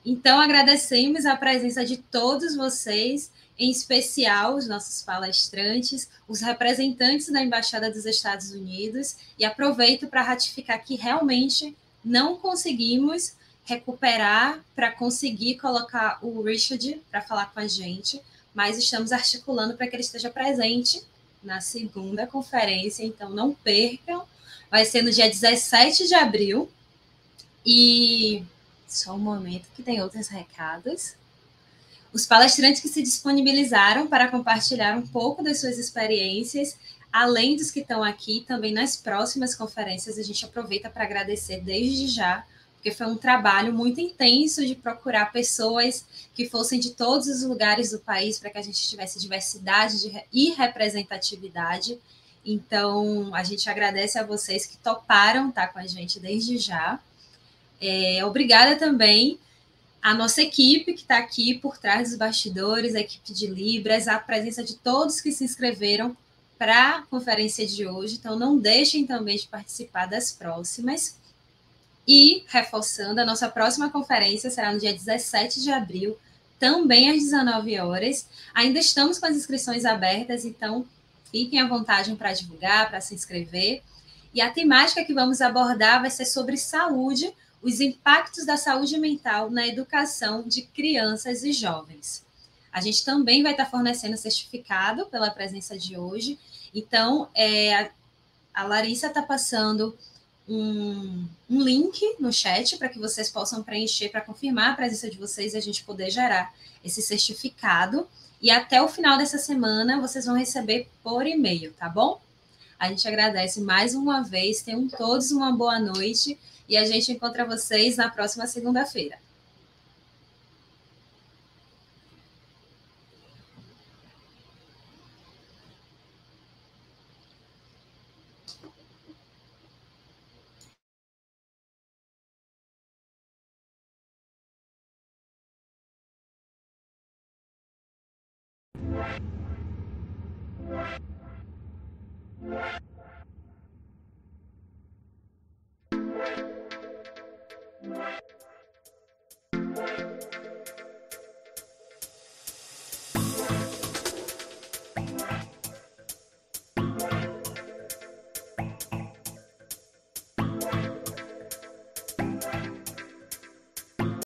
Então, agradecemos a presença de todos vocês, em especial os nossos palestrantes, os representantes da Embaixada dos Estados Unidos, e aproveito para ratificar que realmente não conseguimos recuperar para conseguir colocar o Richard para falar com a gente, mas estamos articulando para que ele esteja presente na segunda conferência, então não percam. Vai ser no dia 17 de abril. E só um momento que tem outros recados. Os palestrantes que se disponibilizaram para compartilhar um pouco das suas experiências, além dos que estão aqui, também nas próximas conferências, a gente aproveita para agradecer desde já, porque foi um trabalho muito intenso de procurar pessoas que fossem de todos os lugares do país para que a gente tivesse diversidade e representatividade. Então, a gente agradece a vocês que toparam estar com a gente desde já. Obrigada também à nossa equipe que está aqui por trás dos bastidores, a equipe de Libras, a presença de todos que se inscreveram para a conferência de hoje, então não deixem também de participar das próximas. E, reforçando, a nossa próxima conferência será no dia 17 de abril, também às 19 horas. Ainda estamos com as inscrições abertas, então fiquem à vontade para divulgar, para se inscrever. E a temática que vamos abordar vai ser sobre saúde, os impactos da saúde mental na educação de crianças e jovens. A gente também vai estar fornecendo certificado pela presença de hoje. Então, a Larissa está passando um link no chat para que vocês possam preencher para confirmar a presença de vocês e a gente poder gerar esse certificado. E até o final dessa semana vocês vão receber por e-mail, tá bom? A gente agradece mais uma vez, tenham todos uma boa noite e a gente encontra vocês na próxima segunda-feira.